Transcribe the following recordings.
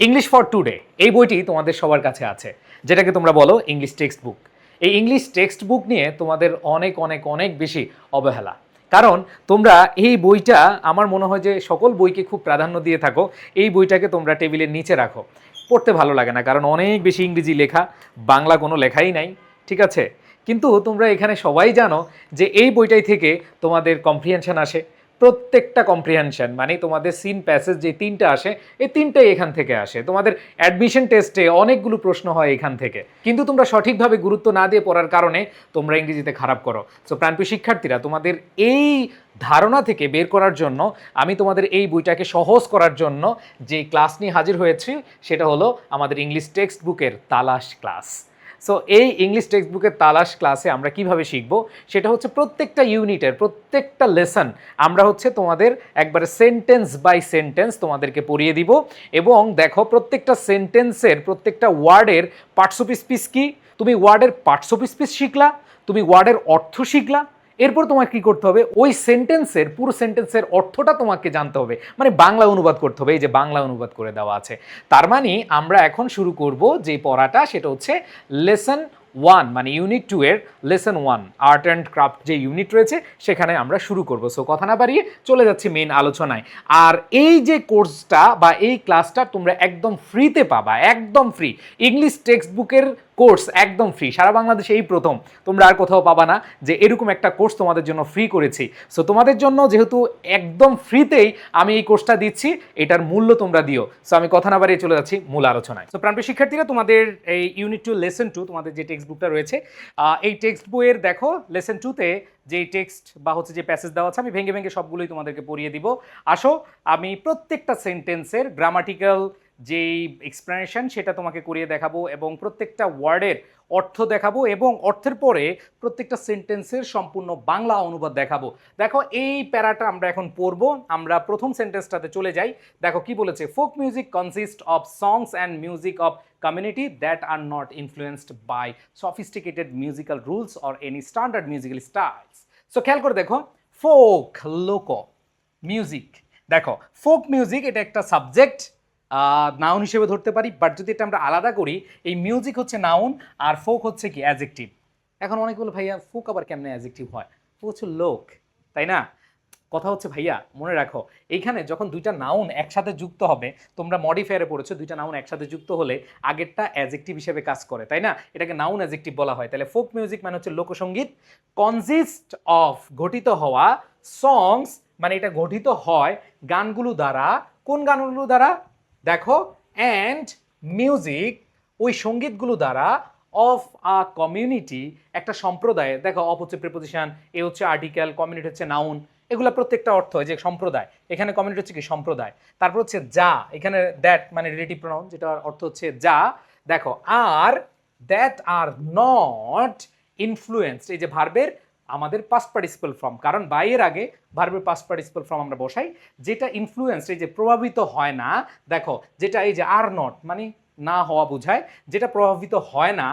English for today এই বইটি তোমাদের সবার কাছে আছে, যেটাকে তোমরা বলো ইংলিশ টেক্সট বুক। এই ইংলিশ টেক্সট বুক নিয়ে তোমাদের অনেক অনেক অনেক বেশি অবহেলা, কারণ তোমরা এই বইটা, আমার মনে হয় যে সকল বইকে খুব প্রাধান্য দিয়ে থাকো, এই বইটাকে তোমরা টেবিলের নিচে রাখো। পড়তে ভালো লাগে না, কারণ অনেক বেশি ইংরেজি লেখা, বাংলা কোনো লেখাই নাই, ঠিক আছে? কিন্তু তোমরা এখানে সবাই জানো যে এই বইটাই থেকে তোমাদের কম্প্রিহেনশন আসে। প্রত্যেকটা কম্প্রিহেনশন মানে তোমাদের সিন প্যাসেজ যে তিনটা আসে, এই তিনটাই এখান থেকে আসে। তোমাদের অ্যাডমিশন টেস্টে অনেকগুলো প্রশ্ন হয় এখান থেকে, কিন্তু তোমরা সঠিকভাবে গুরুত্ব না দিয়ে পড়ার কারণে তোমরা ইংরেজিতে খারাপ করো। সো প্রাণপ্রিয় শিক্ষার্থীরা, তোমাদের এই ধারণা থেকে বের করার জন্য আমি তোমাদের এই বইটাকে সহজ করার জন্য যে ক্লাস নিয়ে হাজির হয়েছি, সেটা হলো আমাদের ইংলিশ টেক্সট বুকের তালাশ ক্লাস। সো এই ইংলিশ টেক্সট বুকের তালাশ ক্লাসে আমরা কিভাবে শিখব, সেটা হচ্ছে প্রত্যেকটা ইউনিটের প্রত্যেকটা লেসন আমরা হচ্ছে তোমাদের একবারে সেন্টেন্স বাই সেন্টেন্স তোমাদেরকে পড়িয়ে দিব। এবং দেখো, প্রত্যেকটা সেন্টেন্সের প্রত্যেকটা ওয়ার্ডের পার্টস অফ স্পিচ কি, তুমি ওয়ার্ডের পার্টস অফ স্পিচ শিখলা, তুমি ওয়ার্ডের অর্থ শিখলা, এরপর তোমাকে কি করতে হবে, ওই সেন্টেন্সের পুরো সেন্টেন্সের অর্থটা তোমাকে জানতে হবে, মানে বাংলা অনুবাদ করতে হবে। এই যে বাংলা অনুবাদ করে দেওয়া আছে, তার মানে আমরা এখন শুরু করব যে পড়াটা, সেটা হচ্ছে লেসন 1 মানে ইউনিট 2 এর লেসন 1 আর্ট অ্যান্ড ক্রাফট যে ইউনিট রয়েছে সেখানে আমরা শুরু করব। সো কথা না বাড়িয়ে চলে যাচ্ছি মেইন আলোচনায়। আর এই যে কোর্সটা বা এই ক্লাসটা তোমরা একদম ফ্রিতে পাবা, একদম ফ্রি। ইংলিশ টেক্সট বুকের কোর্স একদম ফ্রি, সারা বাংলাদেশে এই প্রথম, তোমরা আর কোথাও পাবা না যে এরকম একটা কোর্স তোমাদের জন্য ফ্রি করেছি। সো তোমাদের জন্য যেহেতু একদম ফ্রিতেই আমি এই কোর্সটা দিচ্ছি, এটার মূল্য তোমরা দিও। সো আমি কথা না বাড়িয়ে চলে যাচ্ছি মূল আলোচনায়। সো প্রাণপ্রিয় শিক্ষার্থীরা, তোমাদের এই ইউনিট 2 লেসন 2 তোমাদের যে টেক্সট বুকটা রয়েছে, এই টেক্সট বইয়ের দেখো লেসন 2তে যে টেক্সট বা হচ্ছে যে প্যাসেজ দেওয়া আছে, আমি ভেঙে ভেঙে সবগুলোই তোমাদেরকে পড়িয়ে দিব। আসো, আমি প্রত্যেকটা সেন্টেন্সের গ্রামাটিক্যাল যেই এক্সপ্লেনেশন সেটা তোমাকে করিয়ে দেখাবো, এবং প্রত্যেকটা ওয়ার্ডের অর্থ দেখাবো, এবং অর্থের পরে প্রত্যেকটা সেন্টেন্সের সম্পূর্ণ বাংলা অনুবাদ দেখাবো। দেখো, এই প্যারাটা আমরা এখন পড়বো। আমরা প্রথম সেন্টেন্সটাতে চলে যাই। দেখো কি বলেছে, folk music consist of songs and music of community that are not influenced by sophisticated musical rules or any standard musical styles. So খেয়াল করে দেখো, ফোক লোক মিউজিক, দেখো ফোক মিউজিক এটা একটা সাবজেক্ট, নাউন হিসেবে ধরতে পারি, বাট যদি এটা আমরা আলাদা করি, এই মিউজিক হচ্ছে নাউন আর ফোক হচ্ছে কি অ্যাডজেক্টিভ। এখন অনেক বলে, ভাইয়া ফোক আবার কেমনে অ্যাডজেক্টিভ হয়? ফোক হচ্ছে লোক, তাই না? কথা হচ্ছে ভাইয়া, মনে রাখো এইখানে যখন দুইটা নাউন একসাথে যুক্ত হবে, তোমরা মডিফায়ারে পড়েছো, দুইটা নাউন একসাথে যুক্ত হলে আগেরটা অ্যাডজেক্টিভ হিসেবে কাজ করে, তাই না? এটাকে নাউন অ্যাডজেক্টিভ বলা হয়। তাহলে ফোক মিউজিক মানে হচ্ছে লোকসঙ্গীত, কনসিস্ট অফ গঠিত হওয়া, সংস মানে এটা গঠিত হয় গানগুলো দ্বারা। কোন গানগুলো দ্বারা? দেখো, অ্যান্ড মিউজিক ওই সঙ্গীতগুলো দ্বারা, অফ আ কমিউনিটি একটা সম্প্রদায়। দেখো, অফ হচ্ছে প্রিপোজিশন, এ হচ্ছে আর্টিকেল, কমিউনিটি হচ্ছে নাউন, এগুলা প্রত্যেকটা অর্থ হয় যে সম্প্রদায়। এখানে কমিউনিটি হচ্ছে কি সম্প্রদায়। তারপর হচ্ছে যা, এখানে দ্যাট মানে রিলেটিভ প্রনাউন, যেটা অর্থ হচ্ছে যা। দেখো, আর দ্যাট আর নট ইনফ্লুয়েন্সড, এই যে ভার্বের আমাদের পাস্ট পার্টিসিপল ফর্ম, কারণ বাই এর আগে ভার্বের পাস্ট পার্টিসিপল ফর্ম আমরা বসাই, যেটা ইনফ্লুয়েন্সড এই যে প্রভাবিত হয় না। দেখো, যেটা এই যে আর নট মানে না হওয়া বোঝায়, যেটা প্রভাবিত হয় না।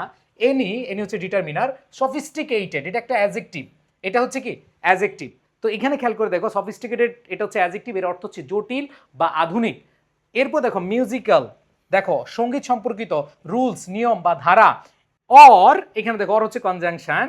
এনি হচ্ছে ডিটারমিনার, সফিস্টিকেটেড এটা একটা অ্যাডজেক্টিভ, এটা হচ্ছে কি অ্যাডজেক্টিভ। তো এখানে খেয়াল করে দেখো, সফিস্টিকেটেড এটা হচ্ছে অ্যাডজেক্টিভ, এর অর্থ হচ্ছে জটিল বা আধুনিক। এরপর দেখো মিউজিক্যাল, দেখো সঙ্গীত সম্পর্কিত রুলস নিয়ম বা ধারা। অর এখানে দেখো, অর হচ্ছে কনজাংশন,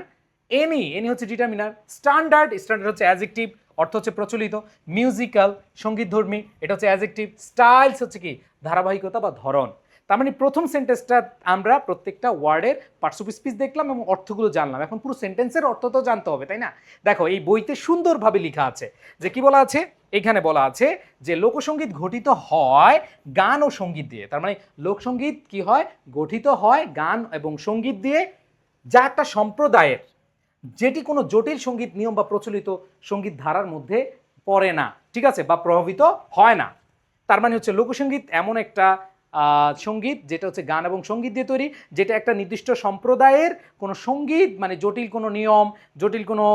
এনি হচ্ছে ডিটারমিনার, স্ট্যান্ডার্ড হচ্ছে অ্যাডজেক্টিভ, অর্থ হচ্ছে প্রচলিত। মিউজিক্যাল সঙ্গীতধর্মী, এটা হচ্ছে অ্যাডজেক্টিভ। স্টাইলস হচ্ছে কি ধারাবাহিকতা বা ধরন। তার মানে প্রথম সেন্টেন্সটা আমরা প্রত্যেকটা ওয়ার্ডের পার্টস অফ স্পিচ দেখলাম এবং অর্থগুলো জানলাম। এখন পুরো সেন্টেন্সের অর্থ তো জানতে হবে, তাই না? দেখো, এই বইতে সুন্দরভাবে লেখা আছে যে কি বলা আছে, এখানে বলা আছে যে লোকসঙ্গীত গঠিত হয় গান ও সঙ্গীত দিয়ে। তার মানে লোকসঙ্গীত কি হয়, গঠিত হয় গান এবং সঙ্গীত দিয়ে, যা একটা সম্প্রদায়ের, যেটি কোনো জটিল সঙ্গীত নিয়ম বা প্রচলিত সঙ্গীত ধারার মধ্যে পড়ে না, ঠিক আছে, বা প্রভাবিত হয় না। তার মানে হচ্ছে লোকসঙ্গীত এমন একটা সঙ্গীত যেটা হচ্ছে গান এবং সঙ্গীত দিয়ে তৈরি, যেটা একটা নির্দিষ্ট সম্প্রদায়ের কোনো সঙ্গীত মানে জটিল কোনো নিয়ম, জটিল কোনো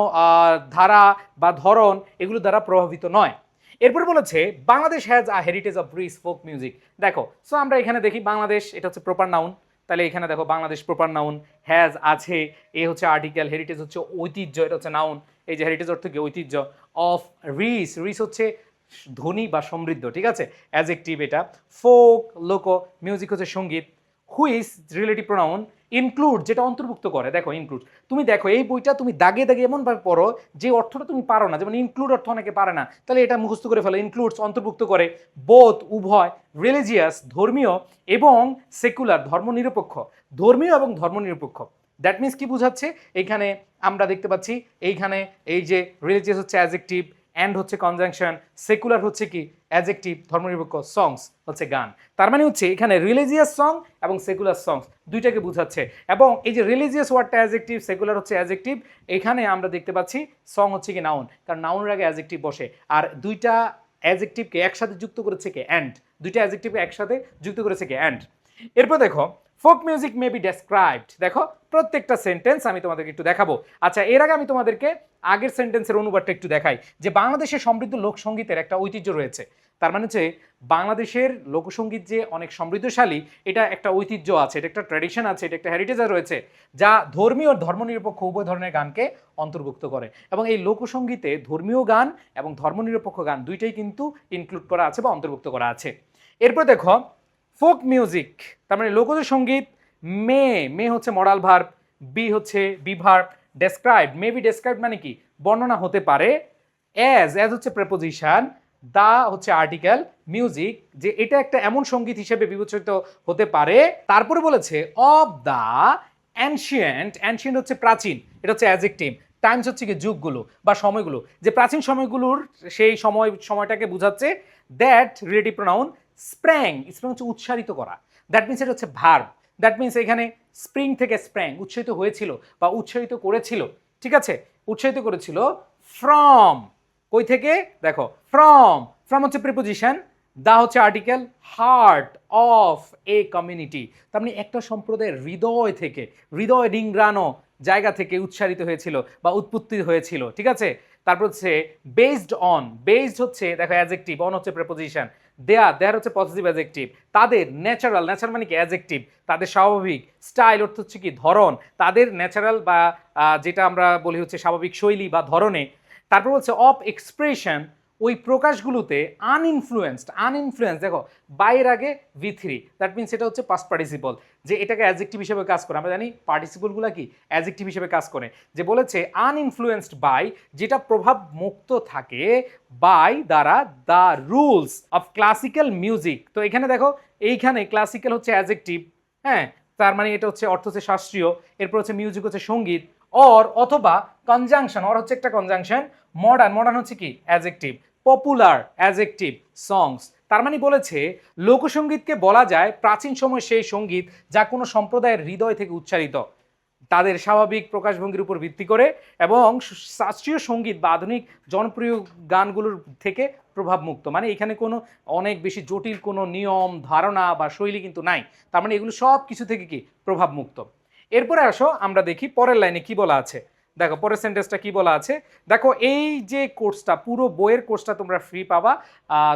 ধারা বা ধরন এগুলো দ্বারা প্রভাবিত নয়। এরপর বলেছে Bangladesh has a heritage of rich folk music. দেখো, সো আমরা এখানে দেখি বাংলাদেশ, এটা হচ্ছে প্রপার নাউন, তাহলে এখানে দেখো বাংলাদেশ প্রপার নাউন, হ্যাজ আছে, এ হচ্ছে আর্টিকেল, হেরিটেজ হচ্ছে ঐতিহ্য, এটা হচ্ছে নাউন। এই যে হেরিটেজ অর্থ কি ঐতিহ্য। অফ রিচ হচ্ছে ধনী বা সমৃদ্ধ, ঠিক আছে, অ্যাডজেক্টিভ এটা। ফোক লোকো, মিউজিক হচ্ছে সঙ্গীত। হুইচ রিলেটিভ প্রোনাউন, ইনক্লুড যেটা অন্তর্ভুক্ত করে, দেখো ইনক্লুড, তুমি দেখো এই বইটা তুমি দাগে দাগে এমনভাবে পড়ো যে অর্থটা তুমি পারো না, যেমন ইনক্লুড অর্থ অনেকে পারে না, তাহলে এটা মুখস্থ করে ফেলো, ইনক্লুডস অন্তর্ভুক্ত করে, বোথ উভয়, রিলিজিয়াস ধর্মীয় এবং সেকুলার ধর্মনিরপেক্ষ, ধর্মীয় এবং ধর্মনিরপেক্ষ। দ্যাট মিনস কি বোঝাচ্ছে, এইখানে আমরা দেখতে পাচ্ছি এইখানে এই যে রিলিজিয়াস হচ্ছে অ্যাডজেক্টিভ, অ্যান্ড হচ্ছে কনজাংশন, সেকুলার হচ্ছে কি অ্যাডজেক্টিভ, ধর্মনিরপেক্ষ, সংস হচ্ছে গান। তার মানে হচ্ছে এখানে রিলিজিয়াস সং এবং সেকুলার সংস দুইটাকে বোঝাচ্ছে। এবং এই যে রিলিজিয়াস ওয়ার্ডটা অ্যাডজেক্টিভ, সেকুলার হচ্ছে অ্যাডজেক্টিভ, এখানে আমরা দেখতে পাচ্ছি সং হচ্ছে কি নাউন, কারণ নাউনের আগে অ্যাডজেক্টিভ বসে, আর দুইটা অ্যাডজেক্টিভকে একসাথে যুক্ত করেছে কে অ্যান্ড, দুইটা অ্যাডজেক্টিভকে একসাথে যুক্ত করেছে কে অ্যান্ড। এরপর দেখো folk music may be described, দেখো প্রত্যেকটা সেন্টেন্স আমি তোমাদেরকে একটু দেখাবো। আচ্ছা, এর আগে আমি তোমাদেরকে আগের সেন্টেন্সের অনুবাদটা একটু দেখাই, যে বাংলাদেশের সমৃদ্ধ লোকসঙ্গীতের একটা ঐতিহ্য রয়েছে। তার মানে হচ্ছে বাংলাদেশের লোকসঙ্গীত যে অনেক সমৃদ্ধশালী, এটা একটা ঐতিহ্য আছে, এটা একটা ট্র্যাডিশন আছে, এটা একটা হেরিটেজ রয়েছে, যা ধর্মীয় ও ধর্মনিরপেক্ষ উভয় ধরনের গানকে অন্তর্ভুক্ত করে। এবং এই লোকসঙ্গীতে ধর্মীয় গান এবং ধর্মনিরপেক্ষ গান দুইটাই কিন্তু ইনক্লুড করা আছে বা অন্তর্ভুক্ত করা আছে। এরপর দেখো ফোক মিউজিক, তার মানে লোকজ সঙ্গীত, মে মে হচ্ছে মডাল ভার্ব, বি হচ্ছে be verb, describe may be describe মানে কি বর্ণনা হতে পারে, অ্যাজ হচ্ছে প্রেপোজিশন, দা হচ্ছে আর্টিকেল, মিউজিক যে এটা একটা এমন সঙ্গীত হিসেবে বিবেচিত হতে পারে। তারপরে বলেছে অফ দা অ্যানশিয়েন্ট, অ্যানশিয়েন্ট হচ্ছে প্রাচীন, এটা হচ্ছে অ্যাডজেক্টিভ, টাইমস হচ্ছে কি যুগগুলো বা সময়গুলো, যে প্রাচীন সময়গুলোর সেই সময়টাকে বোঝাচ্ছে। That relative pronoun sprang, sprang হচ্ছে উৎসারিত করা, দ্যাট মিনস এটা হচ্ছে ভার্ব, দ্যাট মিনস এখানে স্প্রিং থেকে স্প্র্যাং উৎসারিত হয়েছিল বা উৎসারিত করেছিল, ঠিক আছে, উৎসারিত করেছিল ফ্রম, কই থেকে দেখো ফ্রম, ফ্রম হচ্ছে প্রিপোজিশন, দা হচ্ছে article, heart of a community, তার মানে একটা সম্প্রদায়ের হৃদয় থেকে, হৃদয় রিংড়ানো জায়গা থেকে উৎসারিত হয়েছিল বা উৎপত্তি হয়েছিল, ঠিক আছে। তারপর হচ্ছে বেসড অন, বেসড হচ্ছে দেখো অ্যাডজেক্টিভ, অন হচ্ছে প্রিপোজিশন, দেয়ার হচ্ছে পজিটিভ অ্যাডজেক্টিভ, তাদের ন্যাচারাল, ন্যাচারাল মানে কি অ্যাডজেক্টিভ, তাদের স্বাভাবিক, স্টাইল অর্থ হচ্ছে কি ধরন, তাদের ন্যাচারাল বা যেটা আমরা বলি হচ্ছে স্বাভাবিক শৈলী বা ধরনে। তারপর হচ্ছে অফ এক্সপ্রেশন, ওই প্রকাশগুলোতে আনইনফ্লুয়েন্সড, আনইনফ্লুয়েন্স দেখো বাইয়ের আগে V3, দ্যাট মিনস এটা হচ্ছে পাস্ট পার্টিসিপল, যে এটাকে অ্যাডজেক্টিভ হিসেবে কাজ করে, আমরা জানি পার্টিসিপলগুলো কি অ্যাডজেক্টিভ হিসেবে কাজ করে, যে বলেছে আনইনফ্লুয়েন্সড বাই যেটা প্রভাব মুক্ত থাকে, বাই দ্বারা the rules of classical music. তো এখানে দেখো এইখানে ক্লাসিক্যাল হচ্ছে অ্যাডজেক্টিভ, হ্যাঁ, তার মানে এটা হচ্ছে অর্থ হচ্ছে শাস্ত্রীয়, এরপর হচ্ছে মিউজিক হচ্ছে সঙ্গীত, অর অথবা কনজাংশন, অর হচ্ছে একটা কনজাংশন, মডার্ন, মডার্ন হচ্ছে কি অ্যাডজেক্টিভ, পপুলার অ্যাডজেক্টিভ, সংস। তার মানে বলেছে লোকসঙ্গীতকে বলা যায় প্রাচীন সময় সেই সঙ্গীত যা কোনো সম্প্রদায়ের হৃদয় থেকে উচ্চারিত, তাদের স্বাভাবিক প্রকাশভঙ্গির উপর ভিত্তি করে, এবং শাস্ত্রীয় সঙ্গীত বা আধুনিক জনপ্রিয় গানগুলোর থেকে প্রভাবমুক্ত, মানে এখানে কোনো অনেক বেশি জটিল কোনো নিয়ম ধারণা বা শৈলী কিন্তু নাই, তার মানে এগুলো সব কিছু থেকে কি প্রভাবমুক্ত। এরপরে আসো আমরা দেখি পরের লাইনে কি বলা আছে, দেখো পরের সেন্টেন্সটা কি বলা আছে, দেখো এই যে কোর্সটা, পুরো বইয়ের কোর্সটা তোমরা ফ্রি পাবা,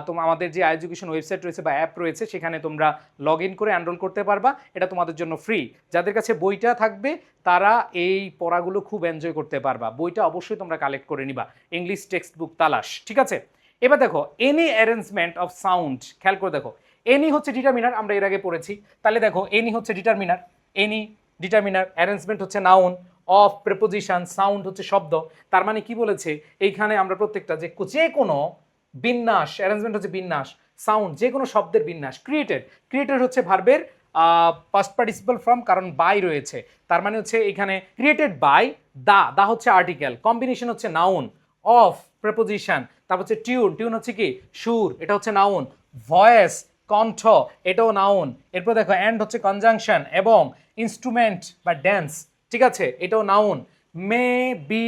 তোমরা আমাদের যে এডুকেশন ওয়েবসাইট রয়েছে বা অ্যাপ রয়েছে সেখানে তোমরা লগ ইন করে এনরোল করতে পারবা, এটা তোমাদের জন্য ফ্রি। যাদের কাছে বইটা থাকবে তারা এই পড়াগুলো খুব এনজয় করতে পারবা, বইটা অবশ্যই তোমরা কালেক্ট করে নিবা, ইংলিশ টেক্সট বুক তালাশ, ঠিক আছে। এবার দেখো এনি অ্যারেঞ্জমেন্ট অফ সাউন্ড, খেয়াল করে দেখো এনি হচ্ছে ডিটারমিনার, আমরা এর আগে পড়েছি, তাহলে দেখো এনি হচ্ছে ডিটারমিনার, এনি ডিটারমিনার, অ্যারেঞ্জমেন্ট হচ্ছে নাউন, অফ প্রেপোজিশন, সাউন্ড হচ্ছে শব্দ। তার মানে কি বলেছে এইখানে আমরা প্রত্যেকটা যে কোনো বিন্যাস, অ্যারেঞ্জমেন্ট হচ্ছে বিন্যাস, সাউন্ড যে কোনো শব্দের বিন্যাস, ক্রিয়েটেড, ক্রিয়েটেড হচ্ছে ভার্বের পাস্ট পার্টিসিপল ফর্ম, কারণ বাই রয়েছে, তার মানে হচ্ছে এখানে ক্রিয়েটেড বাই, দা হচ্ছে আর্টিকেল, কম্বিনেশন হচ্ছে নাউন, অফ প্রেপোজিশন, তারপর হচ্ছে টিউন, টিউন হচ্ছে কি সুর, এটা হচ্ছে নাউন, ভয়েস কণ্ঠ, এটাও নাউন, এরপর দেখো অ্যান্ড হচ্ছে কনজাংশন, এবং ইনস্ট্রুমেন্ট বা ড্যান্স, ঠিক আছে, এটাও নাউন, মে বি,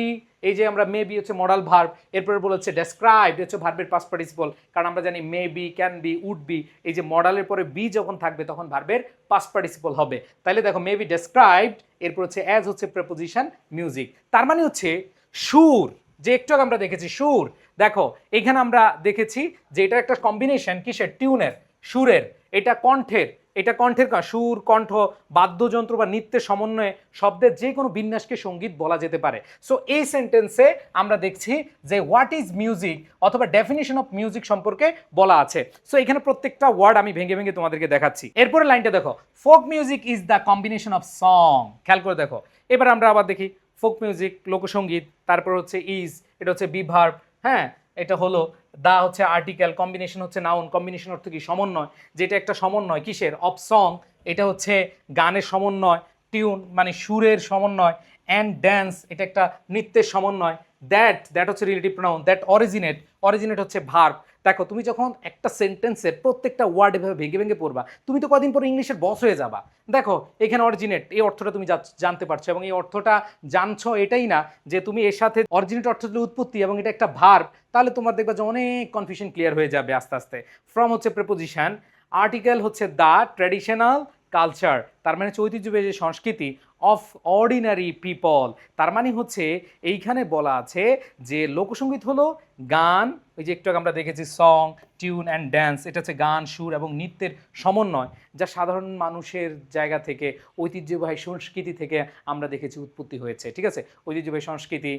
এই যে আমরা মে বি হচ্ছে মডাল ভার্ব, এরপরে বলেছে ডেসক্রাইব হচ্ছে ভার্বের পাস্ট পার্টিসিপল, কারণ আমরা জানি may be, can be, would be, এই যে মডালের পরে বি যখন থাকবে তখন ভার্বের পাস্ট পার্টিসিপল হবে, তাহলে দেখো মে বি ডেসক্রাইবড, এরপর হচ্ছে অ্যাজ হচ্ছে প্রেপোজিশন, মিউজিক, তার মানে হচ্ছে সুর, যে একটু আগে আমরা দেখেছি সুর, দেখো এখানে আমরা দেখেছি যে এটা একটা কম্বিনেশন কিসের, টিউনের, সুরের, এটা কণ্ঠের, এটা কণ্ঠের সুর, কণ্ঠ, বাদ্যযন্ত্র বা নৃত্যের সমন্বয়ে শব্দের যে কোনো বিন্যাসকে সঙ্গীত বলা যেতে পারে। সো এই সেন্টেন্সে আমরা দেখছি যে হোয়াট ইজ মিউজিক অথবা ডেফিনিশন অফ মিউজিক সম্পর্কে বলা আছে। সো এখানে প্রত্যেকটা ওয়ার্ড আমি ভেঙে ভেঙে তোমাদেরকে দেখাচ্ছি। এরপরে লাইনটা দেখো, folk music is the combination of song. খেয়াল করে দেখো, এবার আমরা আবার দেখি ফোক মিউজিক লোকসঙ্গীত, তারপর হচ্ছে ইজ, এটা হচ্ছে বি ভার্ব, হ্যাঁ এটা হলো দা হচ্ছে আর্টিকেল, কম্বিনেশন হচ্ছে নাউন, কম্বিনেশন অর্থ কি সমন্বয়, যেটা একটা সমন্বয় কিসের, অফ সং, এটা হচ্ছে গানের সমন্বয়, টিউন মানে সুরের সমন্বয়, অ্যান্ড ড্যান্স এটা একটা নৃত্যের সমন্বয়, দ্যাট হচ্ছে রিলেটিভ প্রোনাউন, দ্যাট অরিজিনেট হচ্ছে ভার্ব। দেখো তুমি যখন একটা সেন্টেন্সের প্রত্যেকটা ওয়ার্ড এভাবে ভেঙে ভেঙে পড়বা, তুমি তো কদিন পরে ইংলিশের বস হয়ে যাবা। দেখো এখানে অরিজিনেট এই অর্থটা তুমি জানতে পারছো, এবং এই অর্থটা জানছো এটাই না যে তুমি এর সাথে অরিজিনেট অর্থ হলো উৎপত্তি এবং এটা একটা ভার্ব, তাহলে তোমার দেখবা যে অনেক কনফিউশন ক্লিয়ার হয়ে যাবে আস্তে আস্তে। ফ্রম হচ্ছে প্রেপোজিশন, আর্টিকেল হচ্ছে দ্য ট্র্যাডিশনাল কালচার, তার মানে হচ্ছে ঐতিহ্যবাহী যে সংস্কৃতি, অফ অর্ডিনারি পিপল, তার মানে হচ্ছে এইখানে বলা আছে যে লোকসঙ্গীত হলো গান, ওই যে একটু আমরা দেখেছি সং, টিউন অ্যান্ড ড্যান্স, এটা হচ্ছে গান, সুর এবং নৃত্যের সমন্বয়, যা সাধারণ মানুষের জায়গা থেকে, ঐতিহ্যবাহী সংস্কৃতি থেকে আমরা দেখেছি উৎপত্তি হয়েছে। ঠিক আছে, ঐতিহ্যবাহী সংস্কৃতি,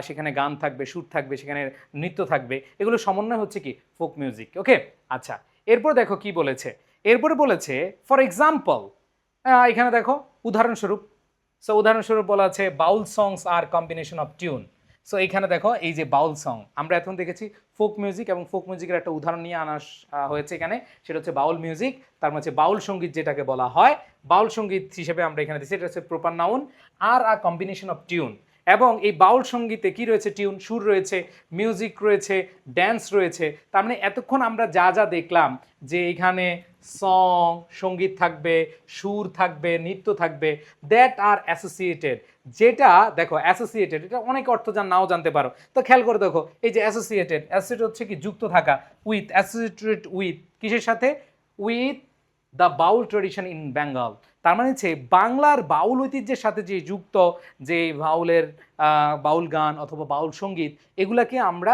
সেখানে গান থাকবে, সুর থাকবে, সেখানে নৃত্য থাকবে, এগুলো সমন্বয় হচ্ছে কি ফোক মিউজিক। ওকে, আচ্ছা এরপর দেখো কি বলেছে, এরপরে বলেছে ফর এক্সাম্পল, এখানে দেখো উদাহরণস্বরূপ। সো উদাহরণস্বরূপ বলা আছে বাউল সংস আর কম্বিনেশন অফ টিউন। সো এইখানে দেখো এই যে বাউল সং, আমরা এখন দেখেছি ফোক মিউজিক, এবং ফোক মিউজিকের একটা উদাহরণ নিয়ে আনা হয়েছে এখানে, সেটা হচ্ছে বাউল মিউজিক। তার মধ্যে বাউল সঙ্গীত যেটাকে বলা হয়, বাউল সঙ্গীত হিসেবে আমরা এখানে দিচ্ছি, এটা হচ্ছে প্রপার নাউন, আর আ কম্বিনেশন অফ টিউন। এবং এই বাউল সঙ্গীতে কি রয়েছে, টিউন, সুর রয়েছে, মিউজিক রয়েছে, ড্যান্স রয়েছে। তার মানে এতক্ষণ আমরা যা যা দেখলাম যে এখানে সং সঙ্গীত থাকবে, সুর থাকবে, নৃত্য থাকবে, দ্যাট আর অ্যাসোসিয়েটেড, যেটা দেখো অ্যাসোসিয়েটেড এটা অনেক অর্থ নাও জানতে পারো। তো খেয়াল করে দেখো এই যে অ্যাসোসিয়েটেড হচ্ছে কি যুক্ত থাকা, উইথ, অ্যাসোসিয়েটেড উইথ কিসের সাথে, with the Baul tradition in Bengal, তার মানে হচ্ছে বাংলার বাউল ঐতিহ্যের সাথে যে যুক্ত যে বাউলের বাউল গান অথবা বাউল সঙ্গীত, এগুলাকে আমরা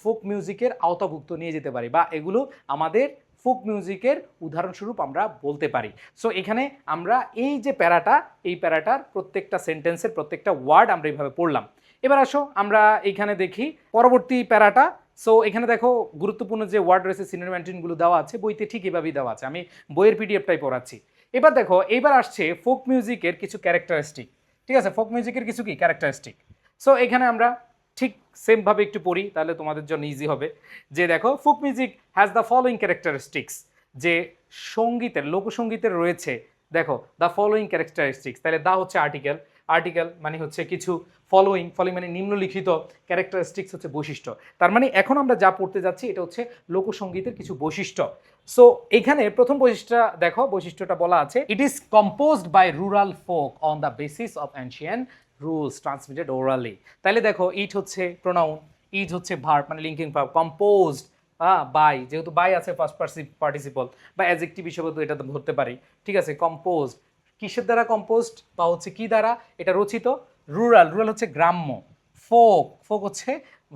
ফোক মিউজিকের আওতাভুক্ত নিয়ে যেতে পারি, বা এগুলো আমাদের ফোক মিউজিকের উদাহরণস্বরূপ আমরা বলতে পারি। সো এখানে আমরা এই যে প্যারাটা, এই প্যারাটার প্রত্যেকটা সেন্টেন্সের প্রত্যেকটা ওয়ার্ড আমরা এইভাবে পড়লাম। এবার আসো আমরা এইখানে দেখি পরবর্তী প্যারাটা। সো এখানে দেখো গুরুত্বপূর্ণ যে ওয়ার্ড রয়েছে, সিনোনিম অ্যান্টোনিমগুলো দেওয়া আছে, বইতে ঠিক এভাবেই দেওয়া আছে, আমি বইয়ের পিডিএফটাই পড়াচ্ছি। এবার দেখো এইবার আসছে ফোক মিউজিকের কিছু ক্যারেক্টারিস্টিক। ঠিক আছে, ফোক মিউজিকের কিছু কি ক্যারেক্টারিস্টিক। সো এখানে আমরা ঠিক সেমভাবে একটু পড়ি, তাহলে তোমাদের জন্য ইজি হবে। যে দেখো folk music has the following characteristics, যে সঙ্গীতের লোকসঙ্গীতের রয়েছে দেখো দ্য ফলোয়িং ক্যারেক্টারিস্টিক্স, তাহলে দা হচ্ছে আর্টিকেল, আর্টিকেল মানে হচ্ছে কিছু, ফলোয়িং মানে নিম্নলিখিত, ক্যারেক্টারিস্টিক্স হচ্ছে বৈশিষ্ট্য। তার মানে এখন আমরা যা পড়তে যাচ্ছি এটা হচ্ছে লোকসঙ্গীতের কিছু বৈশিষ্ট্য। সো এখানে প্রথম বৈশিষ্ট্যটা দেখো, বৈশিষ্ট্যটা বলা আছে it is composed by rural folk on the basis of ancient rules transmitted orally. তাহলে দেখো ইট হচ্ছে প্রোনাউন, ইজ হচ্ছে ভার্ব মানে লিঙ্কিং ভার্ব, কম্পোজড বাই, যেহেতু বাই আছে ফার্স্ট পার্টিসিপল, বা অ্যাডজেক্টিভ হিসেবে তো এটা ধরতে পারি। ঠিক আছে, কম্পোজড কিসের দ্বারা কম্পোজড, বা হচ্ছে কি দ্বারা এটা রচিত, রুরাল হচ্ছে গ্রাম্য, ফোক হচ্ছে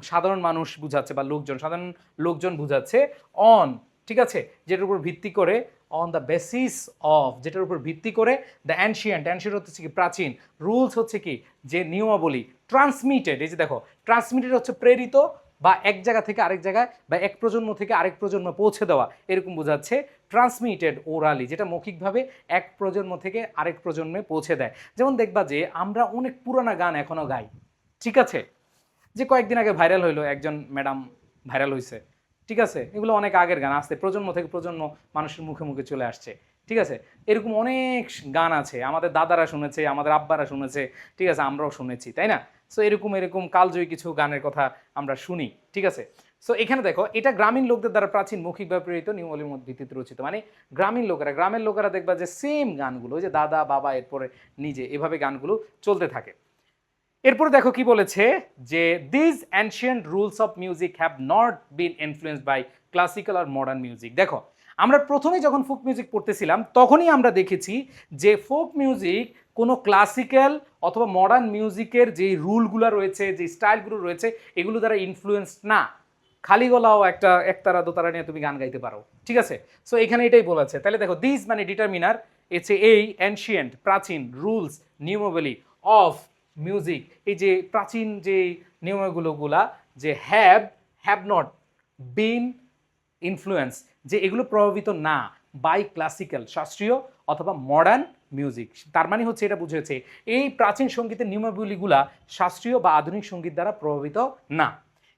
সাধারণ মানুষ বুঝাচ্ছে, বা সাধারণ লোকজন বুঝাচ্ছে, অন ঠিক আছে যেটার উপর ভিত্তি করে, অন দ্য বেসিস অফ যেটার উপর ভিত্তি করে, দ্য অ্যানশিয়েন্ট হচ্ছে কি প্রাচীন, রুলস হচ্ছে কি যে নিয়মাবলী, ট্রান্সমিটেড এই যে দেখো ট্রান্সমিটেড হচ্ছে প্রেরিত, বা এক জায়গা থেকে আরেক জায়গায়, বা এক প্রজন্ম থেকে আরেক প্রজন্ম পৌঁছে দেওয়া, এরকম বোঝাচ্ছে ট্রান্সমিটেড ওরালি, যেটা মৌখিকভাবে এক প্রজন্ম থেকে আরেক প্রজন্মে পৌঁছে দেয়। যেমন দেখবা যে আমরা অনেক পুরানা গান এখনো গাই, ঠিক আছে, যে কয়েকদিন আগে ভাইরাল হইলো, একজন ম্যাডাম ভাইরাল হয়েছে, ঠিক আছে, এগুলো অনেক আগের গান, আসতে প্রজন্ম থেকে প্রজন্ম মানুষের মুখে মুখে চলে আসছে। ঠিক আছে, এরকম অনেক গান আছে, আমাদের দাদারা শুনেছে, আমাদের আব্বারা শুনেছে, ঠিক আছে, আমরাও শুনেছি, তাই না? সো এরকম কালজয়ী কিছু গানের কথা আমরা শুনি। ঠিক আছে, সো এখানে দেখো এটা গ্রামীণ লোকদের দ্বারা প্রাচীন মৌখিকভাবে প্রেরিত নিয়মাবলীর মধ্যে ভিত্তিতে রচিত, মানে গ্রামের লোকেরা দেখবা যে সেম গানগুলো, যে দাদা বাবা এরপরে নিজে এভাবে গানগুলো চলতে থাকে। এরপরে দেখো কি বলেছে যে this ancient rules of music have not been influenced by classical or modern music. দেখো আমরা প্রথমে যখন ফোক মিউজিক পড়তেছিলাম তখনই আমরা দেখেছি যে ফোক মিউজিক কোনো ক্লাসিক্যাল অথবা মডার্ন মিউজিকের যে রুলগুলো রয়েছে, যে স্টাইলগুলো রয়েছে, এগুলো দ্বারা ইনফ্লুয়েন্সড না। খালি গলাও একটা একতারা দোতারা নিয়ে তুমি গান গাইতে পারো, ঠিক আছে। সো এখানে এটাই বলেছে। তাহলে দেখো দিস মানে ডিটারমিনার, এছে এই অ্যানশিয়েন্ট প্রাচীন রুলস নিয়মাবলী অফ মিউজিক, এই যে প্রাচীন যে নিয়মগুলোগুলা যে হ্যাভ নট বিন ইনফ্লুয়েন্স, যে এগুলো প্রভাবিত না বাই ক্লাসিক্যাল শাস্ত্রীয় অথবা মডার্ন মিউজিক। তার মানে হচ্ছে এটা বুঝেছে এই প্রাচীন সঙ্গীতের নিয়মাবলীগুলা শাস্ত্রীয় বা আধুনিক সঙ্গীত দ্বারা প্রভাবিত না।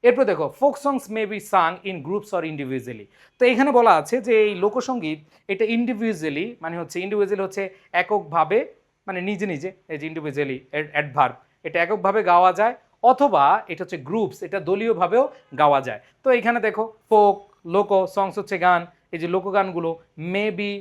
এরপর দেখো folk songs may be sung in groups or individually. তো এখানে বলা আছে যে এই লোকসঙ্গীত এটা ইন্ডিভিজুয়ালি মানে হচ্ছে ইন্ডিভিজুয়ালি হচ্ছে এককভাবে, মানে নিজে নিজে, এই যে ইন্ডিভিজুয়ালি অ্যাডভার্ব, এটা এককভাবে গাওয়া যায়, অথবা এটা হচ্ছে গ্রুপস, এটা দলীয়ভাবেও গাওয়া যায়। তো এখানে দেখো ফোক লোক সংস হচ্ছে গান, এই যে লোকগানগুলো মে বি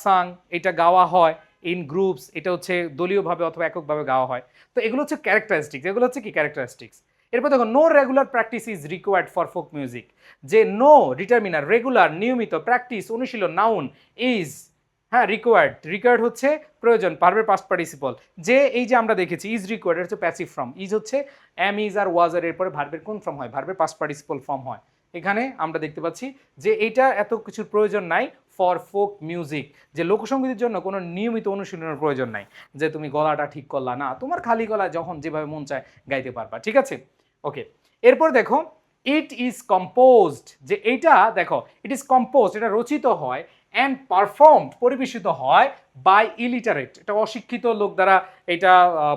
সাং এটা গাওয়া হয়, ইন গ্রুপস এটা হচ্ছে দলীয়ভাবে অথবা এককভাবে গাওয়া হয়। তো এগুলো হচ্ছে ক্যারেক্টারিস্টিক্স, এগুলো হচ্ছে কি ক্যারেক্টারিস্টিক্স। এরপর দেখো no regular practice is required for folk music, যে নো ডিটারমিনার রেগুলার নিয়মিত প্র্যাকটিস অনুশীলন নাউন ইজ, হ্যাঁ রিকোয়ার্ড হচ্ছে প্রয়োজন, ভার্বের পাস্ট পার্টিসিপল, যে এই যে আমরা দেখেছি ইজ রিকোয়ার্ড হচ্ছে প্যাসিভ ফর্ম, ইজ হচ্ছে এম ইজ আর ওয়াজ আর এরপরে ভার্বের কোন ফর্ম হয়, ভার্বের পাস্ট পার্টিসিপল ফর্ম হয়। এখানে আমরা দেখতে পাচ্ছি যে এটা এত কিছুর প্রয়োজন নাই ফর ফোক মিউজিক, যে লোকসঙ্গীতের জন্য কোনো নিয়মিত অনুশীলনের প্রয়োজন নাই, যে তুমি গলাটা ঠিক করলা না, তোমার খালি গলায় যখন যেভাবে মন চায় গাইতে পারবা, ঠিক আছে। ওকে, এরপর দেখো ইট ইজ কম্পোজড, যে এইটা দেখো ইট ইজ কম্পোজড এটা রচিত হয় অ্যান্ড পারফর্মড পরিবেশিত হয় বাই ইলিটারেট, এটা অশিক্ষিত লোক দ্বারা এটা